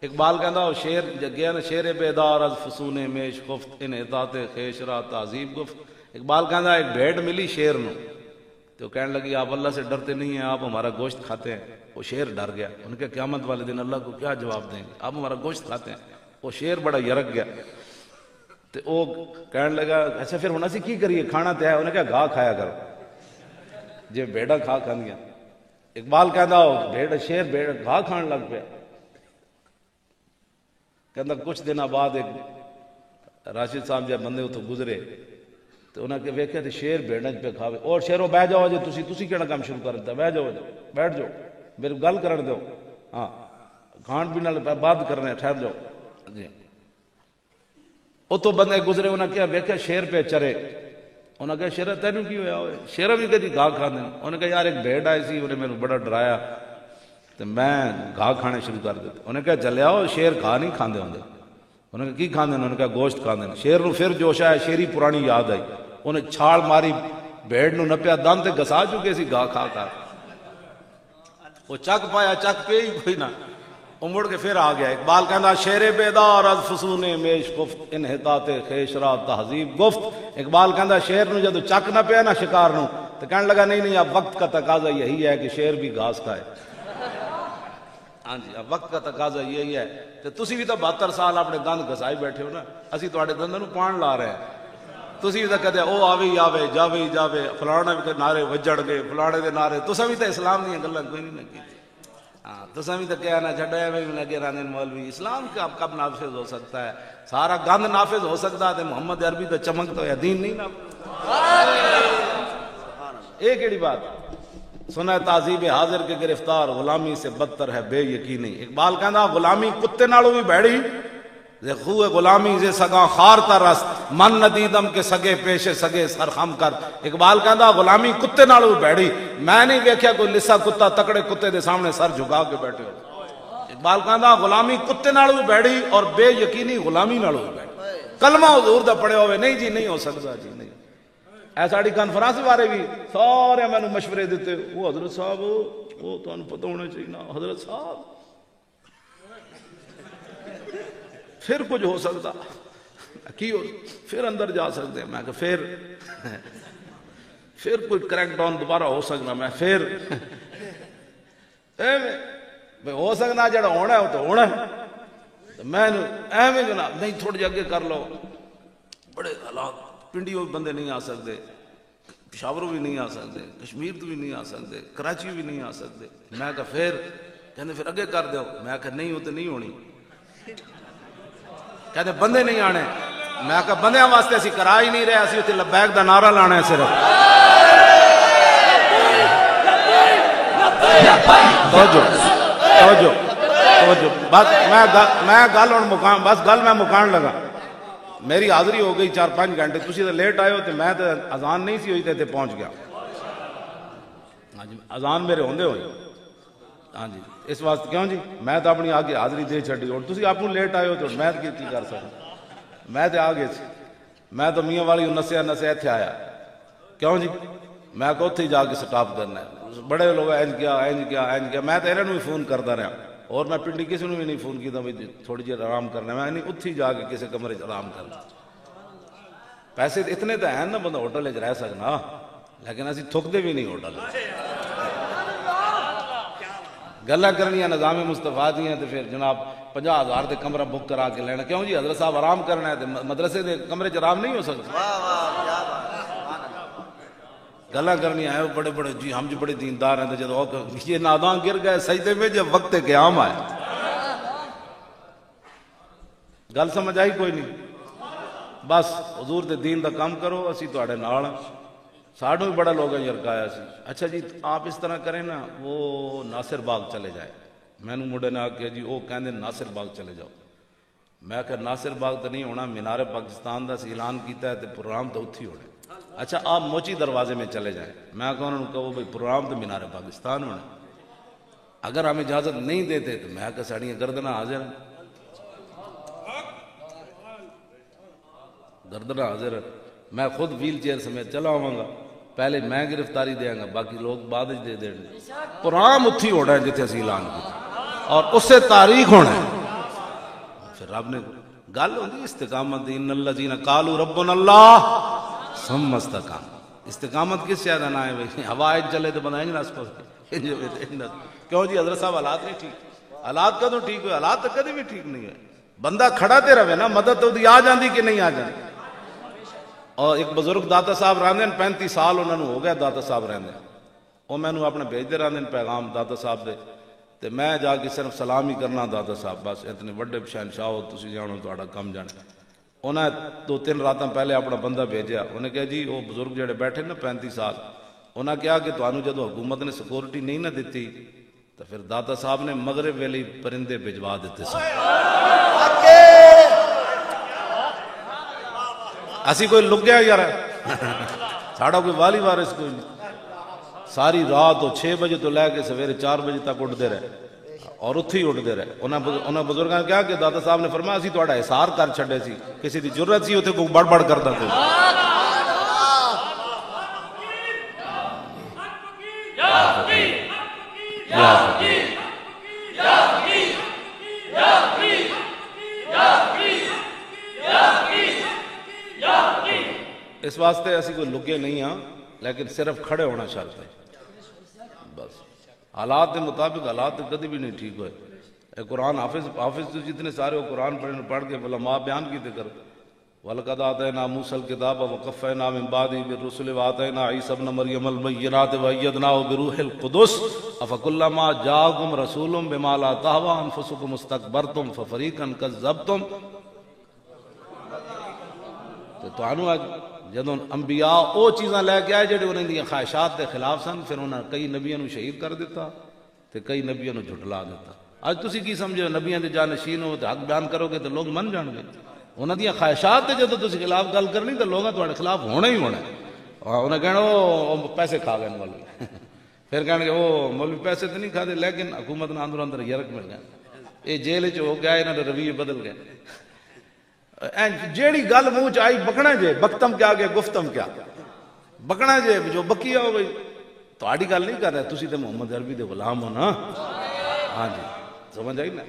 اقبال کہندا شیر گیا نا شیر بیدار از فسون میش خفت ان اطاعت خیش را تعظیم گفت اقبال کہندا ایک بھیڑ ملی شیر نو تو کہنے لگی آپ اللہ سے ڈرتے نہیں ہیں آپ ہمارا گوشت کھاتے ہیں وہ شیر ڈر گیا ان کے قیامت والے دن اللہ کو کیا جواب دیں گے آپ ہمارا گوشت کھاتے ہیں وہ شیر بڑا یرک گیا تو وہ کہنے لگا ایسا پھر ہونا سی کی کریے کھانا تو ہے انہیں کہا گاہ کھایا کرو جی بیڑا کھا کھان گیا اقبال کہندا بھیڑ شیر بھیڑ گاہ کھان لگ پیا کہندا کچھ دن بعد ایک راشد صاحب جب بندے اتوں گزرے تو انہوں نے ویکھیا تے شیر بھیڑاں پہ کھاوے اور شیرو بہ جاؤ جی تسی کیڑا کام شروع کر دیتا بہ جاؤ بیٹھ جاؤ میرے گل کرن دو ہاں کھان پینے بعد کرنے ٹھہر جاؤ جی اتوں بندے گزرے انہوں نے کہا ویکھیا شیر پہ چرے انہوں نے کہا شیر تینوں کی ہویا ہوئے شیر بھی کدی گاہ کھانے انہوں نے کہا یار ایک بھیڑ آئی سی انہیں میرے بڑا ڈرایا تو میں گاہ کھانے شروع کر دیتا انہوں نے کہا چلے آؤ شیر گاہ نہیں کھاندے ہوندے انہوں نے کہا کی کھاندے انہوں نے کہا گوشت کھاندے شیر نو پھر جوش آیا شیری پرانی یاد آئی انہیں چھاڑ ماری بھیڑ نو نپیا دان تے گسا چکے سی گاہ کھا کر وہ چک پایا چک پہ ہی کوئی نہ وہ مڑ کے پھر آ گیا اقبال کہنا شیر بیدار از فسون میش گفت انحطاط خیش را تہذیب گفت اقبال کہنا شیر نو جدو چک نہ پیا نا شکار نو تو کہنے لگا نہیں اب وقت کا تقاضا یہی ہے کہ شیر بھی گھاس کھائے ہاں جی اب وقت کا تقاضا یہی ہے کہ تسی بھی تو 72 سال اپنے دند گسائی بیٹھے ہو نا اسی تواڈے دنداں نو پان لا رہے ہیں تسی بھی تو کہتے او آوے ہی آوے جاوے ہی جاوے فلانے کے نعرے وجڑ گئے فلانے دے نعرے تساں بھی تو اسلام دی گلاں کوئی نہیں لگی ہاں تساں بھی تو کہنا چھڈیا میں لگے رہنے مولوی اسلام کا کب نافذ ہو سکتا ہے سارا گند نافذ ہو سکتا ہے محمد عربی تو چمک تو ہے دین نہیں نافذ ایک ایڑی بات سنا تعذیب حاضر کے گرفتار غلامی سے بدتر ہے بے یقینی اقبال کہنا غلامی کتے نالوں بھی بھڑی خوہ غلامی سے سگاں خار ترست من ندیدم کے سگے پیشے سگے سرخم کر اقبال کہندا غلامی کتے نالوں بھی بھڑی میں نہیں ویکھیا کوئی لسا کتا تکڑے کتے دے سامنے سر جھکا کے بیٹھے ہو اقبال کہندا غلامی کتے نالوں بھی بھڑی اور بے یقینی غلامی نالوں بھی بھڑی کلمہ حضور دا پڑھے ہوئے نہیں جی نہیں ہو سکتا جی نہیں ایساڑی کانفرنس بارے بھی سارے میں نے مشورے دیتے وہ حضرت صاحب وہ تو انہوں پتہ ہونا چاہیے نا حضرت صاحب پھر کچھ ہو سکتا کی ہو پھر اندر جا سکتے ہیں میں کہ پھر کوئی کریک ڈاؤن دوبارہ ہو سکنا میں پھر ہو سکنا جڑا ہونا ہے وہ تو ہونا ہے میں ایویں جناب نہیں تھوڑے جی اگے کر لو بڑے حالات پنڈیوں بندے نہیں آ سکتے پشاوروں بھی نہیں آ سکتے کشمیر تو بھی نہیں آ سکتے کراچی بھی نہیں آ سکتے میں کہا پھر اگے کر دو میں کہا نہیں وہ تو نہیں ہونی کہتے بندے نہیں آنے میں کہا بندیاں واسطے اسی کرا ہی نہیں رہے اسی اتنے لبیک دا نعرہ لانا ہے صرف توجہ بس میں گل میں مکان لگا میری حاضری ہو گئی 4-5 گھنٹے, تسی تو لیٹ آئے ہو تو میں تو اذان نہیں سی ہوئی تے پہنچ گیا. ہاں جی اذان میرے ہوندے ہوئی. ہاں جی اس واسطے کیوں جی میں تو اپنی آگے حاضری دے چھڈی, اور تسی آپ لیٹ آئے ہو تو میں کی کر سکتا, میں تو آگے سی. میں تو میاں والی نسیا اتنے آیا, کیوں جی میں کو اتنے جا کے سٹاپ کرنا ہے. بڑے لوگ اینج کیا میں تو انہوں بھی فون کرتا رہا, اور میں پنڈی کسی نے بھی نہیں فون کیا بھائی تھوڑی دیر آرام کرنا, میں نہیں اتھی جا کے کسی کمرے آرام کرنا. پیسے اتنے تو ہیں نا بندہ ہوٹل چ رہ سکنا, لیکن اسی تھکتے بھی نہیں ہوٹل. گلا کرنی نظام مصطفیٰ دیا تو پھر جناب 50,000 دے کمرہ بک کرا کے لینا, کیوں جی حضرت صاحب آرام کرنا ہے تو مدرسے دے کمرے چ آرام نہیں ہو سکتا. گلا کرنی ہے بڑے بڑے جی ہم جو بڑے دیندار ہیں, تو جب یہ نادان گر گئے سجدے میں جب وقت قیام آئے. گل سمجھ آئی کوئی نہیں؟ بس حضور دے دین دا کام کرو, اسی تواڈے نال. ساڑھوں بھی بڑا لوگوں یرکایا سی. اچھا جی آپ اس طرح کریں نا, وہ ناصر باغ چلے جائے. میں نے مڈے نے آکھیا جی وہ کہندے ناصر باغ چلے جاؤ. میں کہ ناصر باغ تو نہیں ہونا, مینار پاکستان دا اعلان کیتا ہے تو پروگرام تو اتھی ہونا. اچھا آپ موچی دروازے میں چلے جائیں. میں انہوں نے کہو بھائی پروگرام تو مینار پاکستان ہونا, اگر ہم اجازت نہیں دیتے تو میں کہ ساڑیاں گردناں حاضر ہیں, گردناں حاضر. میں خود ویل چیئر سمیت چلا آواں گا, پہلے میں گرفتاری دیا گا, باقی لوگ بعد دے دیں. پروگرام اتھی ہونا ہے جتنے اسی اعلان کیا, اور اس سے تاریخ ہونا ہے. پھر رب نے گل ہوندی استقامت, ان الذین قالوا ربنا اللہ ثم استقاموا. استقامت کس سے نہ ہے بھائی ہوا چلے تو بنائیں گے نا اس کو. کیوں جی حضرت صاحب حالات نہیں ٹھیک, حالات کدوں ٹھیک ہوئے؟ حالات تو کدی بھی ٹھیک نہیں ہے. بندہ کھڑا تے رہے نا, مدد تو آ جاندی کہ نہیں آ جاندی. اور ایک بزرگ داتا صاحب رہندے 35 سال انہوں نے ہو گیا داتا صاحب رہندے, وہ میں نے اپنے بھیجتے رہندے پیغام داتا صاحب دے, تے میں جا کے صرف سلام ہی کرنا داتا صاحب, بس اتنے بڑے شہنشاہ ہو تسی جانو تہاڈا کم جانا. انہیں 2-3 راتاں پہلے اپنا بندہ بھیجیا, انہیں کہا جی وہ بزرگ جڑے بیٹھے نا 35 سال, انہیں کہا کہ تانوں جدو حکومت نے سیکورٹی نہیں نہ دیتی تو پھر داتا صاحب نے مغرب ویلی پرندے بھجوا دیتے سن. اسی کوئی لک گیا یار, ساڑا کوئی والی وارث کوئی نہیں. ساری رات 6 بجے تو لے کے سویرے 4 بجے تک اٹھتے رہے, اور اتھی اٹھتے رہے. انہوں بزرگاں نے کہا کہ داتا صاحب نے فرمایا اسی تہاڈا احسار کر چھڈے سی, کسی دی جرت سی اتنے کوئی بڑ بڑ کردا تے. اس واسطے اسی کوئی لگے نہیں ہاں, لیکن صرف کھڑے ہونا شرط ہے بس. حالات کے مطابق حالات کدی بھی نہیں ٹھیک ہوئے. قرآن حافظ تو جتنے سارے وہ قرآن پڑھ کے علماء بیان کیتے کر, وَلَقَدْ آتَيْنَا مُوسَى الْكِتَابَ وَقَفَّيْنَا مِن بَعْدِهِ بِالرُّسُلِ وَآتَيْنَا عِيسَى ابْنَ مَرْيَمَ الْبَيِّنَاتِ وَأَيَّدْنَاهُ بِرُوحِ الْقُدُسِ أَفَكُلَّمَا جَاءَكُمْ رَسُولٌ بِمَا لَا تَهْوَىٰ أَنفُسُكُمُ اسْتَكْبَرْتُمْ فَفَرِيقًا كَذَّبْتُمْ. تو انہوں جدوں انبیاء او چیزاں لے کے آئے جڑے انہاں دی خواہشات دے خلاف سن, پھر انہاں کئی نبیوں نو شہید کر دیتا تے کئی نبیوں نو جھٹلا دیتا. اج تسی کی سمجھو نبیاں دے جانشین ہو تے حق بیان کرو گے تے لوگ من جان گے. انہاں دی خواہشات تے جدوں تسی خلاف گل کرنی تے لوگاں تہاڈے خلاف ہونا ہی ہونا. انہاں کہنا او پیسے کھا گئے مولوی, پھر کہن گے او مولوی پیسے تے نہیں کھادے لیکن حکومت نے اندر اندر یرک مل گیا, اے جیل وچ ہو گیا, انہاں دے رویے بدل گئے. جیڑی گل منہ چ آئی بکنا جے, بکتم کیا گیا گفتم کیا بکنا جے, جو بکیا ہو بھائی تہاڈی گل نہیں کر رہے, تسی تے محمد عربی دے غلام ہو نا. ہاں جی سمجھ آئی نا.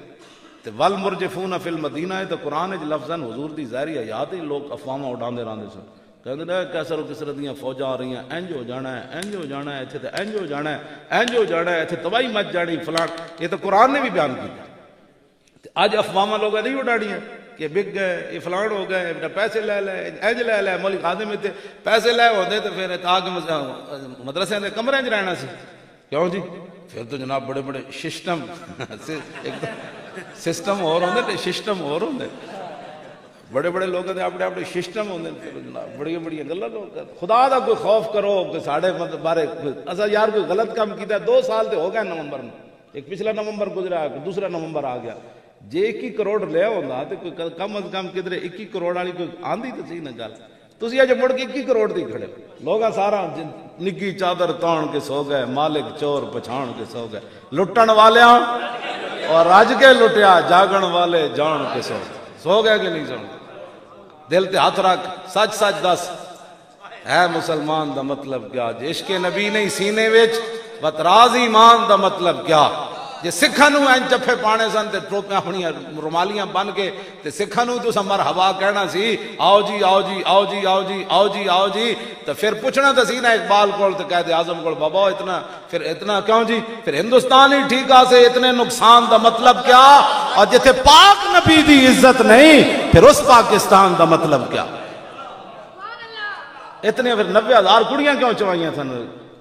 تے والمرجفون فی المدینہ ہے تو قرآن وچ لفظاً حضور دی ظاہری حیات ہی لوگ افواہاں اڑاندے رہندے سن, کہندے نے کیسر و کسر دیاں فوجاں آ رہی ہیں, انج ہو جانا ہے, انج ہو جانا ہے, ایتھے تے انج ہو جانا ہے, انج ہو جانا ہے, ایتھے تباہی مچ جانی فلاں. یہ تو قرآن نے بھی بیان کیا. اج افواہاں لوگاں نہیں اڑاڑیاں کہ بک گئے, یہ فلان ہو گئے, پیسے لے لے, انج لے لے. مولوی خادم تے پیسے لے ہوندے تے پھر آ کے مدرسے دے کمرے وچ رہنا سی. کیوں جی پھر تو جناب بڑے بڑے سسٹم اور ہوندے تے سسٹم اور ہوندے, بڑے بڑے لوگ دے اپنے اپنے سسٹم ہوندے جناب, بڑی بڑی گلاں لوگ. خدا دا کوئی خوف کرو کہ ساڈے بارے اسا یار کوئی غلط کام کیتا. 2 سال تے ہو گئے نومبر میں, ایک پچھلا نومبر گزرا, دوسرا نومبر آ گیا. جے 21 کروڑ لیا ہوتا تو کوئی کم از کم کدھر 21 کروڑ والی کوئی آندھی تو سی نا گل. تسی اج مڑ کے 21 کروڑ دی کھڑے لوگ سارا نکی چادر تان کے سو گئے, مالک چور پچھان کے سو گئے, لٹن والیاں اور رج کے لٹیا, جاگن والے جان کے سو گئے کہ نہیں سو. دل تے ہاتھ رکھ, سچ سچ دس ہے مسلمان دا مطلب کیا؟ جے عشق نبی نہیں سینے وچ وتراز ایمان دا مطلب کیا؟ جے سکھاں نو این چفے پانے سن تے ٹوپیاں اپنی رومالیاں بن کے تے سکھاں نو تو مرحبا کہنا سی, آؤ جی آؤ جی آؤ جی آؤ جی آؤ جی آؤ جی, تو پھر پوچھنا تو سی نا اقبال کول تے قائد اعظم کول, بابا اتنا پھر اتنا کیوں جی؟ پھر ہندوستان ہی ٹھیکا سے اتنے نقصان دا مطلب کیا؟ اور جتھے پاک نبی دی عزت نہیں پھر اس پاکستان دا مطلب کیا؟ اتنے پھر 90,000 کڑیاں کیوں چوائیاں تھن؟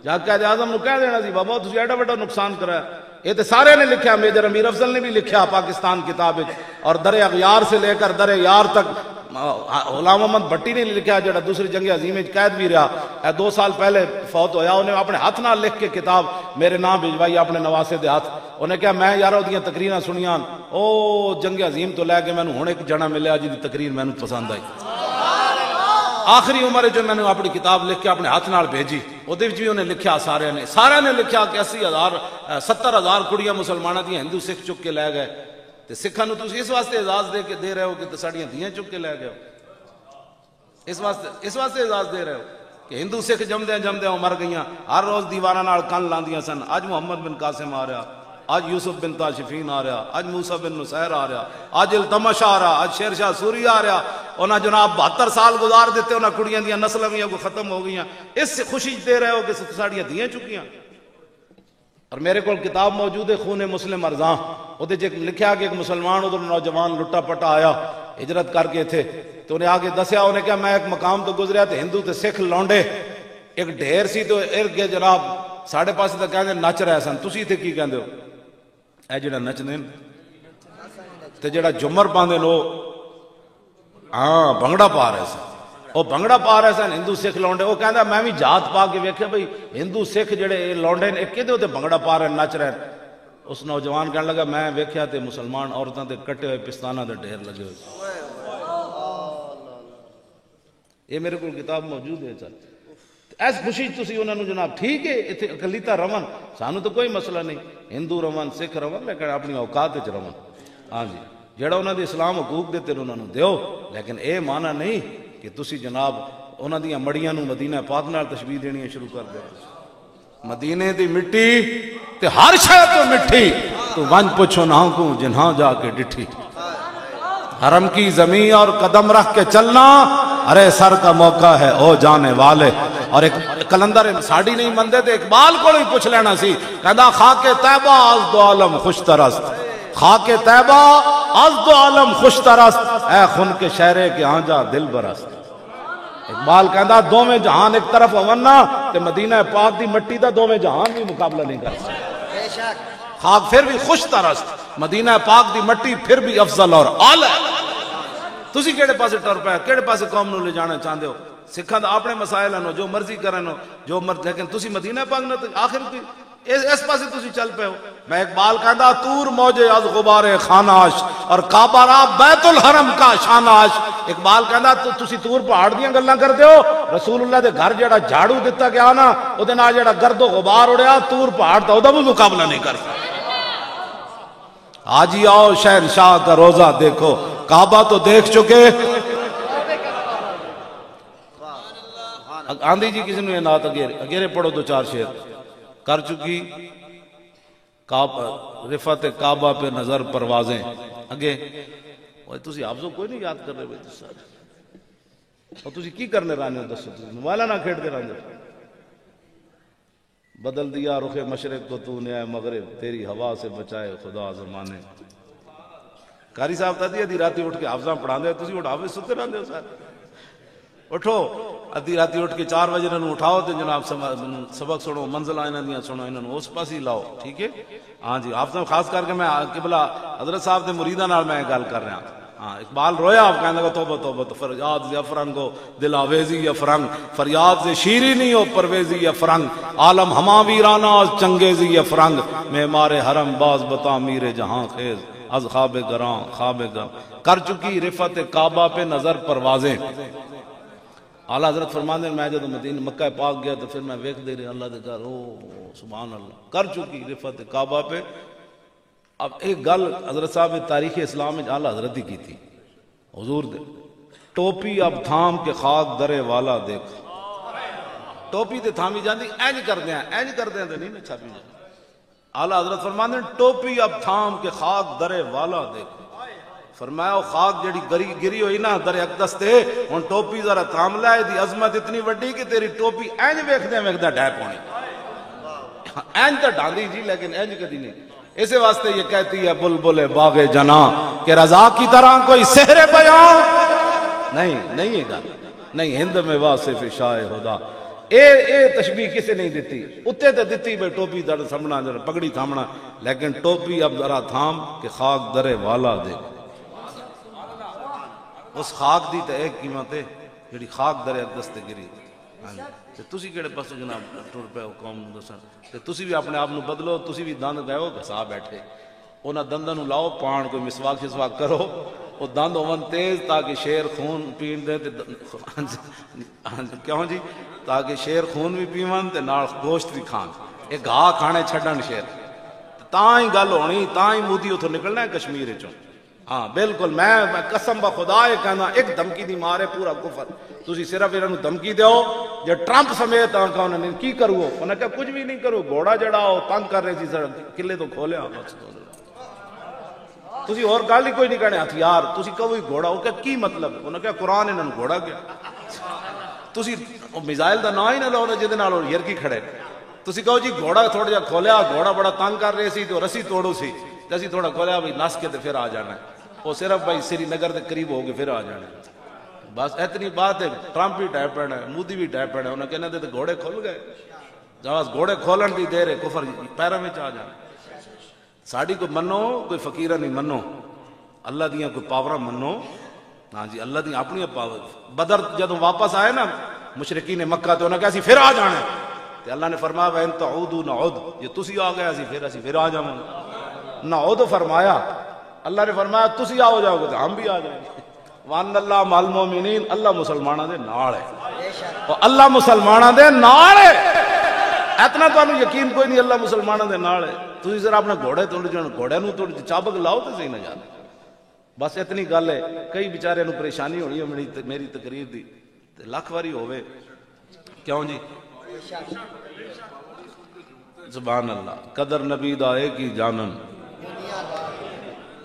جا قائد اعظم نو کہہ دینا سی بابا تسی ایڈا بڑا نقصان کرایا. یہ تو سارے نے لکھا, میجر امیر افضل نے بھی لکھا پاکستان کتاب, اور در اغیار سے لے کر در یار تک غلام محمد بھٹی نے لکھا جڑا دوسری جنگ عظیم قید بھی رہا, 2 سال پہلے فوت ہویا. انہیں اپنے ہاتھ نال لکھ کے کتاب میرے نام بھجوائی اپنے نواسے دے ہاتھ. انہیں کہا میں یار اودیاں تقریراں سنیاں, او جنگ عظیم تو لے کے میں ہن ایک جنا ملیا جی دی تقریر میں پسند آئی. آخری عمر جو میں نے اپنی کتاب لکھ کے اپنے ہاتھ نال بھیجی, وہ بھی انہیں لکھا سارے نے لکھا کہ 70,000 کڑیاں مسلمانوں دی ہندو سکھ چک کے لے گئے. تے سکھاں نو تسی اس واسطے اعزاز دے رہے ہو کہ ساڈیاں دھیاں چک کے لے گئے ہو, اس واسطے اعزاز دے رہے ہو کہ ہندو سکھ جمدیاں مر گئیاں, ہر روز دیواراں نال کن لاندیاں سن. اج محمد بن قاسم آ رہا, آج یوسف بن تاشفین آ رہا, آج موسیٰ بن نصیر آ رہا, آج التمش آ رہا, آج شیر شاہ سوری آ رہا. انہاں جناب 72 سال گزار دیتے, انہاں کڑیاں دیاں نسلاں بھی کو ختم ہو گئیاں. اس سے خوشی دے رہے ہو کہ ساڑیاں دیاں چکیاں. اور میرے کو کتاب موجود ہے خون مسلم ارزاں, وہ لکھا کہ ایک مسلمان ادھر نوجوان لٹا پٹا آیا ہجرت کر کے تھے, تو انہیں آگے دسیا, انہیں کہا میں ایک مقام تو گزریا تو ہندو تے سکھ لونڈے ایک ڈھیر سی, تو ارد گئے جناب ساڑھے پاس تو کہندے نچ رہے سن. تسی تے کی کہندے ہو؟ اے جڑا نچدے تے جڑا جمر پاندے نو ہاں بھنگڑا پا رہے سن, وہ بھنگڑا پا رہے سن ہندو سکھ لونڈے. وہ کہندا میں بھی جات پا کے ویکھیا بھئی ہندو سکھ جڑے لونڈے نے کدے تے بھنگڑا پا رہے نچ رہے. اس نوجوان کہنے لگا میں ویکھیا تے مسلمان عورتاں تے کٹے ہوئے پستاناں دے ڈھیر لگے ہوئے. یہ میرے کو کتاب موجود ہے. چل ایس خوشی تسی انہاں نو جناب ٹھیک ہے ایتھے اقلیتاں رون, سانو تو کوئی مسئلہ نہیں, ہندو رون سکھ رون, لیکن اپنی اوقات وچ رون. ہاں جی جڑا انہاں دے اسلام حقوق دیتے انہاں نو دیو, لیکن اے معنی نہیں کہ تسی جناب انہاں دیاں مڑیاں نو مدینہ پاک نال تشبیہ دینی شروع کر دے. مدینے دی مٹی تے ہر شے تو مٹھی, تو ون پوچھو نہ کو جنہاں جا کے ڈٹھی. حرم کی زمین اور قدم رکھ کے چلنا, ارے سر کا موقع ہے او جانے والے. اور ایک کلندر ساڑی نہیں مندے تے اقبال کو ہی پوچھ لینا سی, کہندا خاک طیبہ از دو عالم خوش ترست, خاک طیبہ از دو عالم خوش ترست, اے خن کے شہرے کے ہاں جا دل برست. اقبال کہندا دوویں جہان ایک طرف ہونا تے مدینہ پاک دی مٹی دا دوویں جہان بھی مقابلہ نہیں کر سکتے. خاک پھر بھی خوش ترست, مدینہ پاک دی مٹی پھر بھی افضل اور اعلی. تسی کیڑے پاسے ٹر پے, کیڑے پاسے قوم نو لے جانا چاہندے ہو؟ سکھاں دا اپنے مسائل ہیں, جو مرضی کرن, جو لیکن تسی مدینہ پاک نہ آخر کوئی اس پاسے تسی چل پے ہو. میں اقبال کہندا تور موجے از غبار خاناش اور کعبہ را بیت الحرم کا شاناش. اقبال کہندا تسی تور پہاڑ دیاں گلاں کردے ہو, رسول اللہ دے گھر جڑا جھاڑو دتا گیا نا او دے نال جڑا گرد و غبار اڑیا, تور پہاڑ دا اودا بھی مقابلہ نہیں کر سکتا. آج ہی آؤ شہنشاہ کا روزہ دیکھو, کعبہ تو دیکھ چکے. آندھی جی کسی نے نات اگیرے پڑھو 2-4 شعر کر چکی. رفعت کعبہ پہ نظر پروازیں اگے تسی حافظوں کوئی نہیں یاد کر رہے بھائی تسی سارے, اور تسی کی کرنے رہنے ہو دسو, تسی موبائلہ نہ کھیڑ دے رہنے ہو. بدل دیا رخ مشرق کو تو نے اے مغرب, تیری ہوا سے بچائے خدا زمانے. قاری صاحب تا دی ادھی راتی اٹھ کے حافظاں پڑھا دے, تسی اٹھ حافظ ستے رہنے ہو سارے. اٹھو ادھی راتی اٹھ کے 4 بجے انہوں اٹھاؤ تو جناب سبق سنو, منزل آئینہ دیاں سنو, انہوں اس پاس ہی لاؤ. ٹھیک ہے ہاں جی. آپ سے خاص کر کے میں قبلہ حضرت صاحب دے مریدہ نال میں گل کر رہا. ہاں اقبال رویا, آپ کہنے لگا توبہ توبہ, فریاد سے افرنگ ہو دل آویزی افرنگ, فریاد سے شیری نہیں ہو پرویزی افرنگ, عالم ہما ویرانہ چنگیزی افرنگ, معمار حرم باز بتا میر جہاں خیز, از خواب گراں خواب گراں، کر چکی رفعت کعبہ پہ نظر پروازیں۔ اعلیٰ حضرت فرماندے میں جب مدینہ مکہ پاک گیا تو پھر میں ویکھ دے رہے اللہ دے گھر، او سبحان اللہ، کر چکی رفعت کعبہ پہ۔ اب ایک گل حضرت صاحب تاریخ اسلام میں اعلیٰ حضرت ہی کی تھی حضور دے، ٹوپی اب تھام کے خاک درے والا دیکھ، ٹوپی تے تھامی جاندی اینج کردے ہیں تے نہیں چھاپی جاندی۔ اعلیٰ حضرت فرماندے ٹوپی اب تھام کے خاک درے والا دیکھ، فرمایا خاک جڑی گری ہوئی نا در اقدس تے، ہن ٹوپی ذرا تھام لائے دی عظمت اتنی وڈی کہ تیری ٹوپی اینج ویکھدے ڈھے پونی، اینج تو ڈاندی جی لیکن اینج کدی نہیں۔ اسی واسطے یہ کہتی ہے بلبل باغ جناں کہ رضا کی طرح کوئی سحر بیان نہیں ہے گا، نہیں ہند میں واصف شاہ خدا، اے تشبیہ کسے نہیں دیتی، اتے تو دیتی بے ٹوپی در سامنا پگڑی تھامنا، لیکن ٹوپی اب ذرا تھام کہ خاک درے والا دے، اس خاک دی تے ایک قیمت ہے جڑی خاک درے اقدس تے گری۔ تے تسی کیڑے پاسے جناب ٹر پے ہو قوم نوں دسن، تے تسی بھی اپنے آپ نوں بدلو، تسی بھی دند گئے ہو گھسا بیٹھے، انہاں دنداں نوں لاؤ پان کوئی مسواک شسواک کرو، وہ دند ہون تیز تاکہ شیر خون پین دے تے کیوں جی تاکہ شیر خون بھی پیون تے نال گوشت بھی کھان، اے گھا کھانے چھڈن شیر، تاں ہی گل ہونی، تاں ہی مودی اتھوں نکلنا ہے کشمیر وچوں۔ ہاں بالکل، میں قسم بخدا یہ کہنا، ایک دھمکی دی مارے پورا کفر، تسی صرف انہاں نوں دھمکی دیو جے ٹرمپ سمیت آ کہنا نہیں کی کرو، انہاں نے کہا کچھ بھی نہیں کرو، گھوڑا جڑاؤ تنگ کر رہے سی سر قلعے تو کھولیا بس، تسی اور گل ہی کوئی نہیں کہنے ہتھیار، تسی کہو گھوڑا، وہ کہ کی مطلب، انہوں نے کہا قرآن انہوں نے گھوڑا کیا، تسی میزائل دا نا ہی نہ لو جہدے نال یرکی کھڑے، تسی کہو جی گھوڑا تھوڑا جہا کھولیا، گھوڑا بڑا تنگ کر رہے سی تو رسی توڑو سی، تے اسی تھوڑا کھولیا بھائی نس کے تے پھر آ جانا ہے، وہ صرف بھائی سری نگر دے قریب ہو کے پھر آ جانا ہے، بس اتنی بات ہے۔ ٹرمپ بھی ڈے پینا ہے، مودی بھی ڈے پینا ہے، انہوں نے کہنا تے گھوڑے کھل گئے، جب گھوڑے کھولن دی دیر ہے کفر پیروں میں آ جانا۔ ساڑی کوئی منو کوئی فقیرہ نہیں منو، اللہ دیاں کوئی پاورہ منو، ہاں جی اللہ دیاں اپنی پاور۔ بدر جدوں واپس آئے نا مشرکین مکہ تو انہوں نے کہا اسی پھر آ جانے، تے اللہ نے فرمایا وَإِن تَعُودُوا نَعُودْ، یہ تسی آ گئے اسی پھر آ جاؤں، نعود فرمایا، اللہ نے فرمایا تسی آؤ جاؤ گے تو ہم بھی آ جائیں گے۔ وَأَنَّ اللَّهَ مَعَ الْمُؤْمِنِينَ، اللہ مسلمانہ دے نال ہے، اللہ مسلمانہ دے نال ہے، اتنا تو انہوں یقین کوئی نہیں اللہ مسلمانہ دے نال ہے، تسی ذرا اپنے گھوڑے توڑ جاؤ، گھوڑے نو توڑ چابک لاؤ تو صحیح نہ جانے، بس اتنی گل ہے۔ کئی بیچارے نو پریشانی ہونی ہے میری تقریر دی لاکھ واری ہوئے، کیوں جی سبحان اللہ، قدر نبی دا ایک ہی جانن،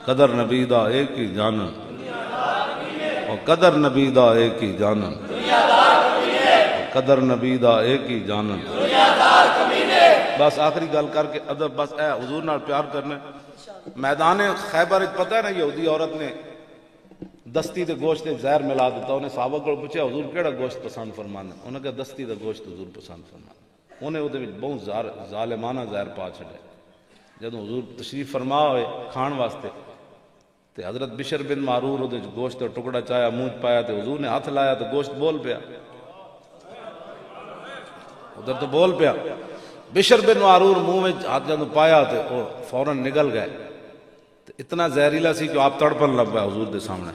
قدر نبی دا ایک ہی جانن، اور قدر نبی دا ایک ہی جانن، قدر نبی دا ایک ہی جانن۔ بس آخری گل کر کے ادب، بس اے حضور نال پیار کرنا۔ میدان خیبر پتہ ہے نا یہودی عورت نے دستی دے گوشت زہر ملا دیتا، انہیں صحابہ کو پوچھا حضور کیڑا گوشت پسند فرمانا، انہوں نے کہا دستی دا گوشت حضور پسند فرمانا، انہیں وہ بہت ظالمانہ زہر پا چھڑے۔ جب حضور تشریف فرما ہوئے کھان واسطے تے حضرت بشر بن معرور وہ گوشت ٹکڑا چایا منہ پایا تے حضور نے ہاتھ لایا تو گوشت بول پیا، ادھر تو بول پیا۔ بشر بن معرور منہ میں ہاتھ جب پایا تو وہ فوراً نگل گئے، اتنا زہریلا سی کہ آپ تڑپن لگ گئے حضور دے سامنے۔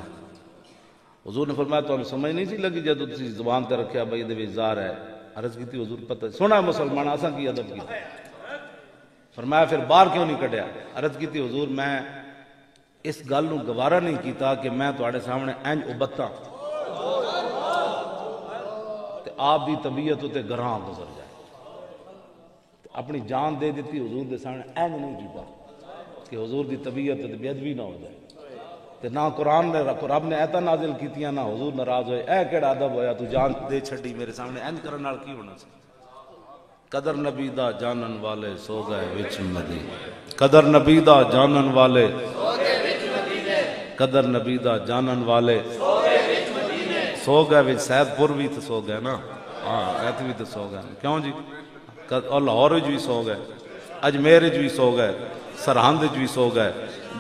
حضور نے فرمایا تو ہمیں سمجھ نہیں سی لگی جب تسی زبان تے رکھیا بھائی دے زار ہے، عرض کی تھی حضور پتہ سونا مسلمان آساں کی ادب کی، فرمایا پھر باہر کیوں نہیں کٹیا، عرض کی تھی حضور میں اس گل نو گوارا نہیں کیتا کہ میں تواڈے سامنے انج ابتاں تے آپ دی طبیعت تے گراں گزر جائے، اپنی جان دے دیتی حضور دے سامنے انج نہیں کیتا کہ حضور دی طبیعت تے بے ادبی نہ ہو جائے، تے نہ قرآن نے رب نے ایتاں نازل کیتیاں نہ حضور ناراض ہوئے، اے کیڑا ادب ہویا تو جان دے چھڈی میرے سامنے، انج کرن نال کی ہونا سی۔ قدر نبی دا جانن والے سو گئے وچ مدینے، قدر نبی دا جانن والے سو گئے وچ مدینے، قدر نبی دا جانن والے سو گئے وچ مدینے، سو گئے وچ سید پور بھی تو سو گئے نا، ہاں ایت بھی تو سو گئے، کیوں جی اور لاہور وچ بھی سو گئے، اجمیر وچ بھی سو گئے، سرہند وچ بھی سو گئے،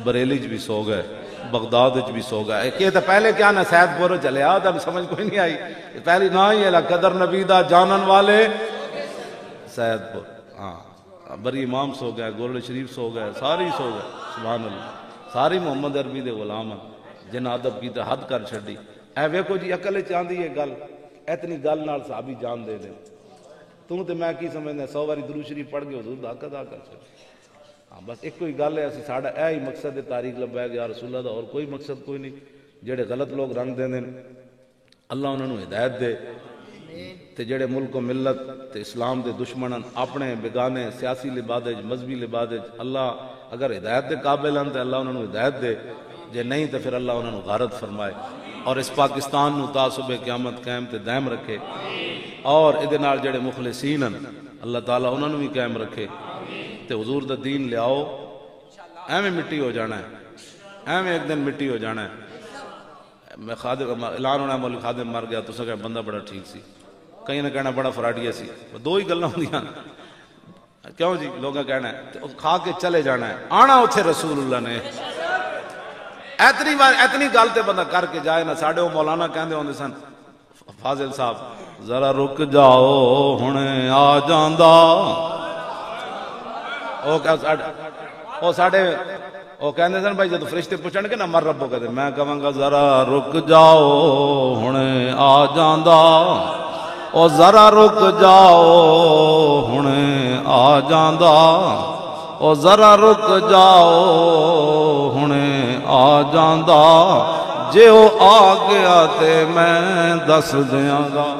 بریلی وچ بھی سو گئے، بغداد وچ بھی سو گئے۔ کہ تو پہلے کیا نا سید پور چلے آ تب سمجھ کوئی نہیں آئی، پہلی نہ ہی ہے قدر نبی دا جانن والے سید پور، ہاں بری امام سو گئے، گولڈ شریف سو گئے، سارے سو گئے، سبحان اللہ ساری محمد عربی دے غلام ہیں جن ادب کیتا حد کر چھڈی اے ویکھو جی عقل چاندی ہے گل اتنی گل نال صحابی جان دے دے تو تے میں کی سمجھنا 100 واری درود شریف پڑھ کے حضور دا حق ادا کر چھڈ ہاں بس ایک کوئی گل ہے اسی ساڈا اے ہی مقصد ہے تاریخ لبیک یا رسول اللہ دا اور کوئی مقصد کوئی نہیں جڑے غلط لوگ رنگ دیندے اللہ انہاں نوں ہدایت دے تے جڑے ملک و ملت تے اسلام دے دشمنن اپنے بگانے سیاسی لبادے مذہبی لبادے اللہ اگر ہدایت دے قابل ہیں تے اللہ انہاں نوں ہدایت دے جے نہیں تے پھر اللہ انہاں نوں غارت فرمائے اور اس پاکستان نوں تا صبح قیامت قائم تے دائم رکھے اور ادے نال جڑے مخلصین ہیں اللہ تعالیٰ انہاں نوں بھی قائم رکھے تے حضور دا دین لے آؤ ایویں مٹی ہو جانا ہے ایویں ایک دن مٹی ہو جانا ہے میں خادم اعلان ہونا مولوی خادم مر گیا تو سکے بندہ بڑا ٹھیک سی کہیں نہ کہنا بڑا فراڈیا سی دو ہی گلاں ہوندیاں کیوں جی لوگاں کہنا ہے کھا کے چلے جانا ہے آنا اتھے رسول اللہ نے اتنی گل تے بندہ کر کے جائے نا ساڈے وہ مولانا کہندے ہوندے سن فاضل صاحب ذرا رک جاؤ ہنے آ جاندا او ساڈے وہ کہندے سن بھائی جدو فرشتے پوچھن گے نا مر ربو کہتے میں کہاں گا ذرا رک جاؤ ہنے آ جاندا او ذرا رک جاؤ ہنے آ جاندا او ذرا رک جاؤ ہنے آ جاندا جے او آ گیا تے میں دس دیاں گا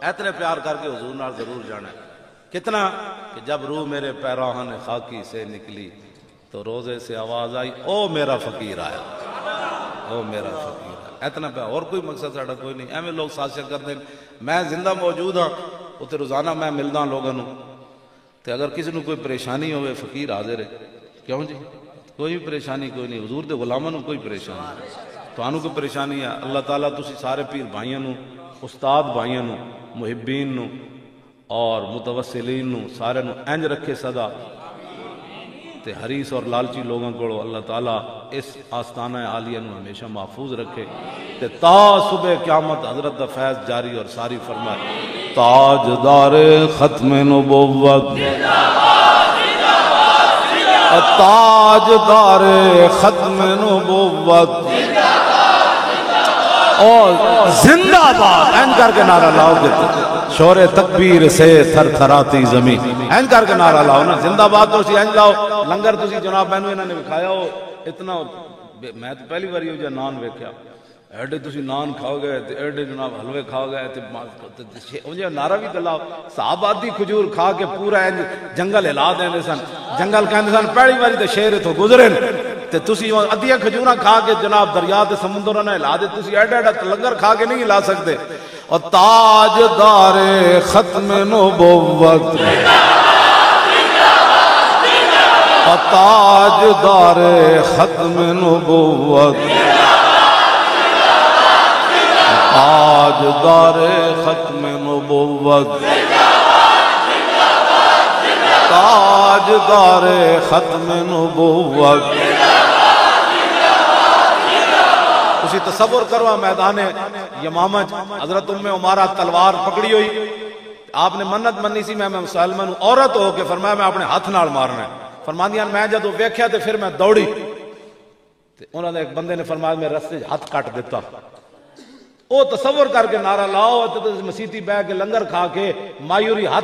اتنے پیار کر کے حضور نال ضرور جانا ہے کتنا کہ جب روح میرے پیراہن خاکی سے نکلی تو روزے سے آواز آئی او میرا فقیر آیا او میرا فقیر آیا اتنا پہ اور کوئی مقصد ساڑا کوئی نہیں ایویں لوگ سازشیں کرتے ہیں میں زندہ موجود ہاں اتنے روزانہ میں ملدا لوگوں تے اگر کسی نے کوئی پریشانی ہوئے فقیر حاضر ہے کیوں جی کوئی بھی پریشانی کوئی نہیں حضور دے غلاماں نوں کوئی پریشانی نہیں تو آنوں کوئی پریشانی ہے اللہ تعالیٰ تسی سارے پیر بھائیاں نوں استاد بھائیاں نوں محبین نوں اور متوسلین نوں سارے نوں انج رکھے صدا تے حریص اور لالچی لوگوں کو اللہ تعالیٰ اس آستانہ عالیہ نوں ہمیشہ محفوظ رکھے تے تا صبح قیامت حضرت دا فیض جاری اور ساری فرمائے تاجدار ختم نبوت تاجدار ختم نبوت اور زندہ باد این کر کے نعرہ لاؤ گے شور تکبیر سے تھر تھراتی زمین این کر کے نعرہ لاؤ نا زندہ باد تو اسی این لاؤ لنگر تسی جناب بہنوں انہوں نے بکھایا ہو اتنا میں تو پہلی باری ہو جا نان ویکھیا ایڈے تسی نان کھاؤ گئے ایڈے جناب حلوے کھاؤ گئے مجھے نعرہ بھی دلاؤ صحابہ دی کھجور کھا کے پورا جنگل ہلا دیں سن جنگل کہندے سن پہلی باری تے شیر تو گزرے تے تسی ادھیاں کھجوراں کھا کے جناب دریا تے سمندر نہ ہلا دے تسی ایڈا ایڈا لنگر کھا کے نہیں ہلا سکتے اور تاجدار ختم نبوت اور تاجدار ختم نبوت تاجدار ختم نبوت تاجدار ختم نبوت اسی تصور کروا میدان یمامہ حضرت ام عمارہ تلوار پکڑی ہوئی آپ نے منت منی سی میں مسلمان عورت ہو کے فرمایا میں اپنے ہاتھ نال مارنا ہے فرماندیاں میں جدو ویکھیا تے پھر میں دوڑی انہوں نے ایک بندے نے فرمایا میں رستے ہاتھ کٹ دیتا او تصور کر کے نعرہ لاؤ مسیتی بہ کے لنگر کھا کے مایوری ہاتھ